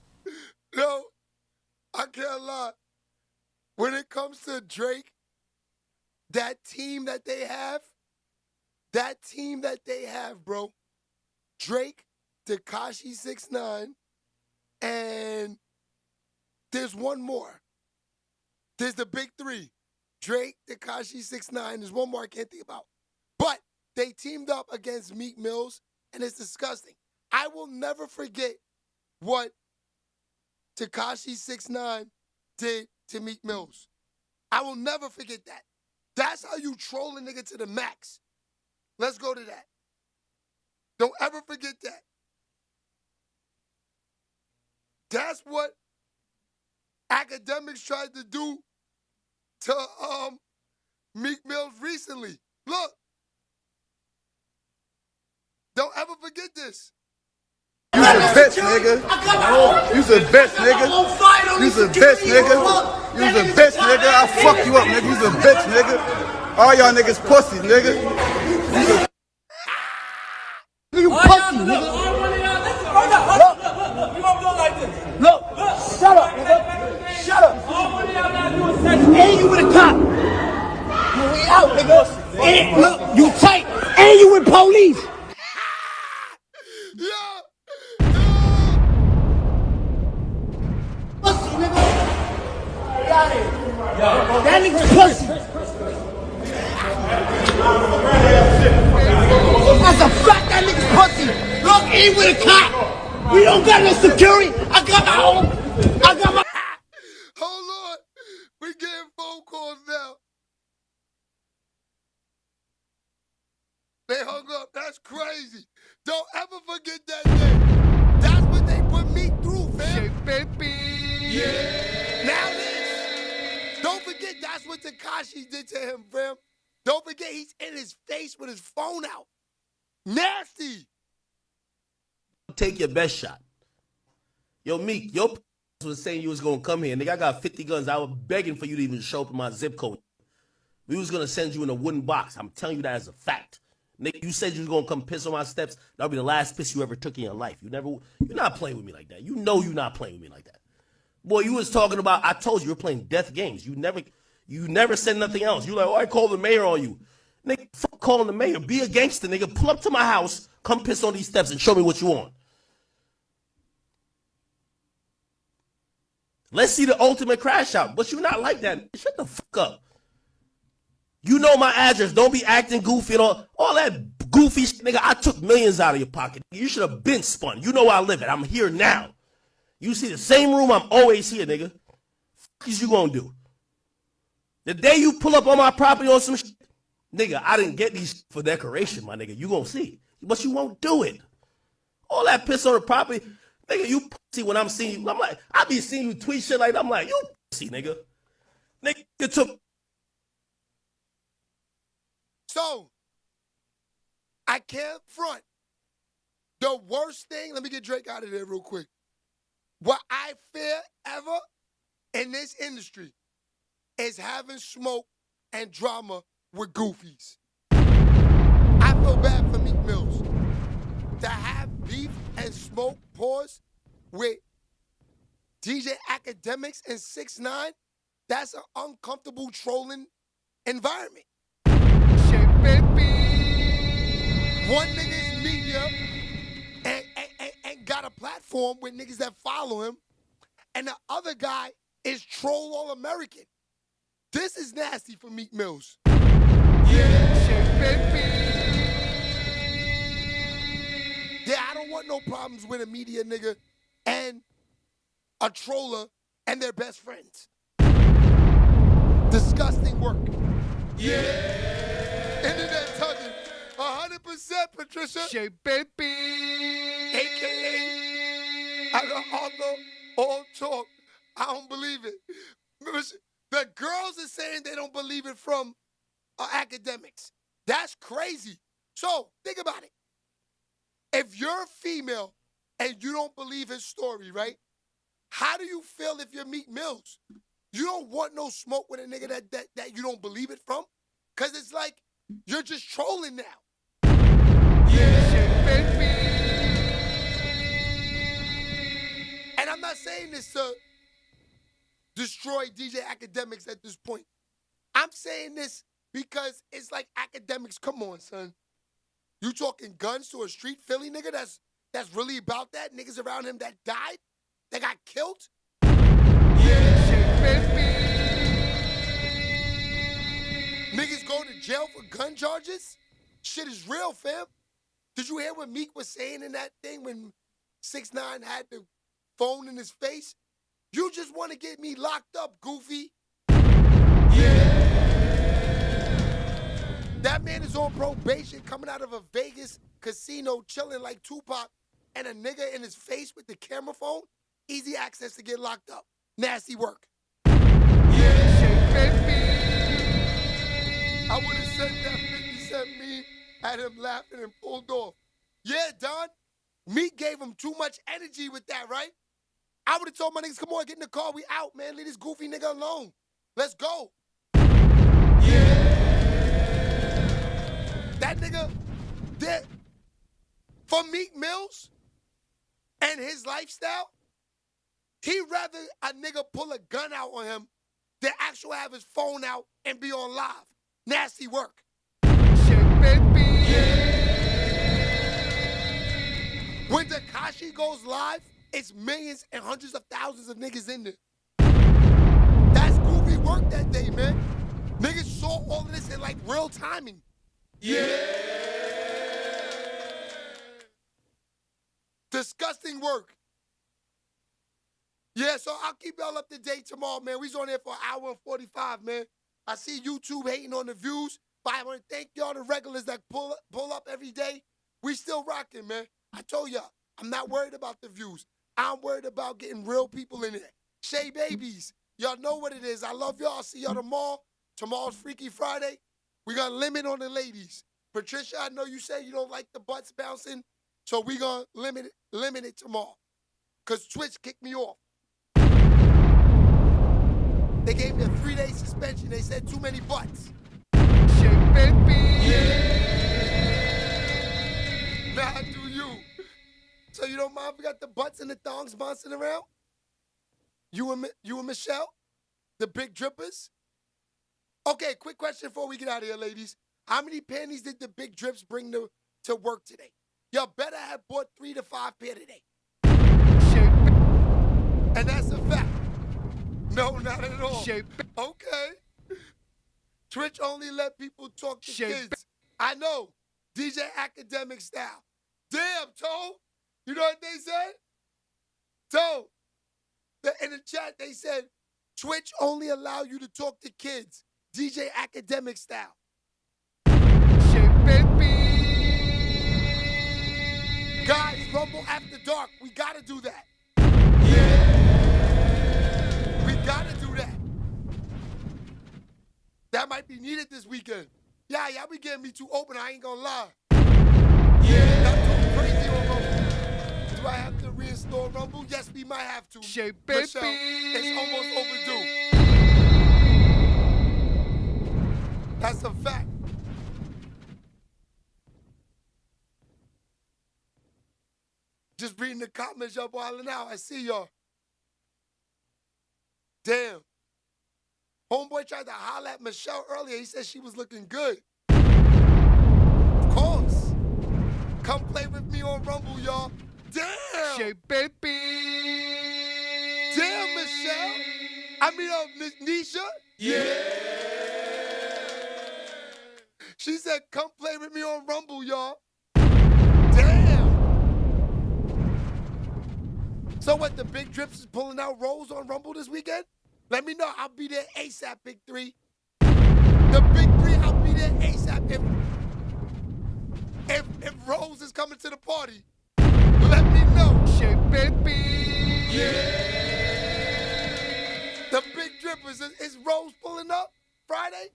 Speaker 2: No, I can't lie. When it comes to Drake, that team that they have, bro, Drake, Tekashi 6ix9ine, and there's one more. There's the big three. Drake, Tekashi 6ix9ine. There's one more I can't think about. But they teamed up against Meek Mills, and it's disgusting. I will never forget what Tekashi 6ix9ine did to Meek Mills. I will never forget that. That's how you troll a nigga to the max. Let's go to that. Don't ever forget that. That's what academics tried to do to Meek Mills recently. Look. Don't ever forget this.
Speaker 5: You the best, nigga. You the best, nigga. You the best, nigga.
Speaker 3: You was a bitch, nigga. I'll fuck you up, nigga. You was a bitch, nigga. All y'all niggas pussies, nigga.
Speaker 17: You pussy, nigga. Look, shut up, nigga. Shut up. And you with a cop. You way out, nigga. And look, you tight. And you with police. Pussy, nigga. That nigga's pussy. That's a fact, that nigga's pussy. Look, he with a cop. We don't got no security. I got my own. I got my.
Speaker 2: Hold on. We getting phone calls now. They hung up. That's crazy. Don't ever forget that day. That's what they put me through, fam. Baby. Yeah. Now this. Don't forget that's what Tekashi did to him, fam. Don't forget he's in his face with his phone out. Nasty.
Speaker 19: Take your best shot. Yo, Meek, your was saying you was gonna come here. Nigga, I got 50 guns. I was begging for you to even show up in my zip code. We was gonna send you in a wooden box. I'm telling you that as a fact. Nigga, you said you was gonna come piss on my steps. That'll be the last piss you ever took in your life. You're not playing with me like that. You know you're not playing with me like that. Boy, you was talking about, I told you, you were playing death games. You never said nothing else. You like, oh, I called the mayor on you. Nigga, fuck calling the mayor. Be a gangster, nigga. Pull up to my house, come piss on these steps and show me what you want. Let's see the ultimate crash out. But you're not like that. Shut the fuck up. You know my address. Don't be acting goofy and all that goofy shit, nigga. I took millions out of your pocket. You should have been spun. You know where I live at. I'm here now. You see the same room, I'm always here, nigga. Fuck is you gonna do? The day you pull up on my property on some shit, nigga, I didn't get these for decoration, my nigga. You gonna see. But you won't do it. All that piss on the property, nigga, you pussy when I'm seeing you. I'm like, I be seeing you tweet shit like that. I'm like, you pussy, nigga. Nigga, you took.
Speaker 2: So, I can't front. The worst thing, let me get Drake out of there real quick. What I fear ever in this industry is having smoke and drama with goofies. I feel bad for Meek Mills. To have beef and smoke pause with DJ Academics and 6ix9ine, that's an uncomfortable trolling environment. Shit, baby. One nigga is media and got a platform with niggas that follow him, and the other guy is troll all American. This is nasty for Meek Mills. Yeah, shit, baby. Yeah, I don't want no problems with a media nigga and a troller and their best friends. Disgusting work. Yeah. Internet tugging. 100%, Patricia. Shay, baby. AKA, I got all talk. I don't believe it. The girls are saying they don't believe it from academics. That's crazy. So, think about it. If you're a female and you don't believe his story, right? How do you feel if you're Meek Mills? You don't want no smoke with a nigga that you don't believe it from? Because it's like, you're just trolling now. Yeah, baby. And I'm not saying this to destroy DJ Academics at this point. I'm saying this because it's like Academics, come on, son. You talking guns to a street Philly nigga that's really about that? Niggas around him that died? That got killed? Yeah, shit, baby. Niggas go to jail for gun charges? Shit is real, fam. Did you hear what Meek was saying in that thing when 6ix9ine had the phone in his face? You just want to get me locked up, goofy. Yeah. That man is on probation coming out of a Vegas casino chilling like Tupac and a nigga in his face with the camera phone. Easy access to get locked up. Nasty work. Yeah, shit, baby. I would have said that 50 Cent meme, had him laughing and pulled off. Yeah, Don, Meek gave him too much energy with that, right? I would have told my niggas, come on, get in the car, we out, man. Leave this goofy nigga alone. Let's go. That nigga did for Meek Mills and his lifestyle, he'd rather a nigga pull a gun out on him than actually have his phone out and be on live. Nasty work. When Tekashi goes live, it's millions and hundreds of thousands of niggas in there. That's goofy work that day, man. Niggas saw all of this in like real timing. Disgusting work. Yeah, so I'll keep y'all up to date tomorrow, man. We's on there for an hour and 45, man. I see YouTube hating on the views, but I want to thank y'all, the regulars that pull up every day. We still rocking, man. I told y'all, I'm not worried about the views. I'm worried about getting real people in there. Shay babies, y'all know what it is. I love y'all. I'll see y'all tomorrow. Tomorrow's Freaky Friday. We got a limit on the ladies. Patricia, I know you say you don't like the butts bouncing, so we gonna limit it tomorrow. Cause Twitch kicked me off. They gave me a 3-day suspension. They said too many butts. Shit, baby. Nah, do you? So you don't mind if we got the butts and the thongs bouncing around? You and Michelle? The big drippers? Okay, quick question before we get out of here, ladies. How many panties did the big drips bring to work today? Y'all better have bought 3 to 5 pair today. And that's a fact. No, not at all. Okay. Twitch only let people talk to kids. I know. DJ academic style. Damn, Toe. You know what they said? Toe. In the chat, they said, Twitch only allow you to talk to kids. DJ academic style. Guys, Rumble After Dark. We gotta do that. We gotta do that. That might be needed this weekend. Yeah, y'all be getting me too open, I ain't gonna lie. That's too crazy on Rumble. Do I have to reinstall Rumble? Yes, we might have to. Michelle, it's almost overdue. That's a fact. Just reading the comments, y'all wilding out. I see y'all. Damn. Homeboy tried to holler at Michelle earlier. He said she was looking good. Of course. Come play with me on Rumble, y'all. Damn. Shay, baby. Damn, Michelle. Nisha. Yeah. She said, come play with me on Rumble, y'all. Damn. So what, the big drips is pulling out rolls on Rumble this weekend? Let me know. I'll be there ASAP, Big 3. The Big 3, I'll be there ASAP. If Rose is coming to the party, let me know. Shay, baby. Yeah. The Big Drippers, is Rose pulling up Friday?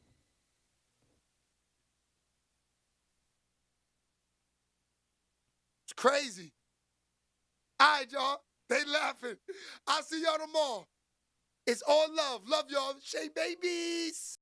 Speaker 2: It's crazy. All right, y'all. They laughing. I'll see y'all tomorrow. It's all love. Love y'all. Shay babies.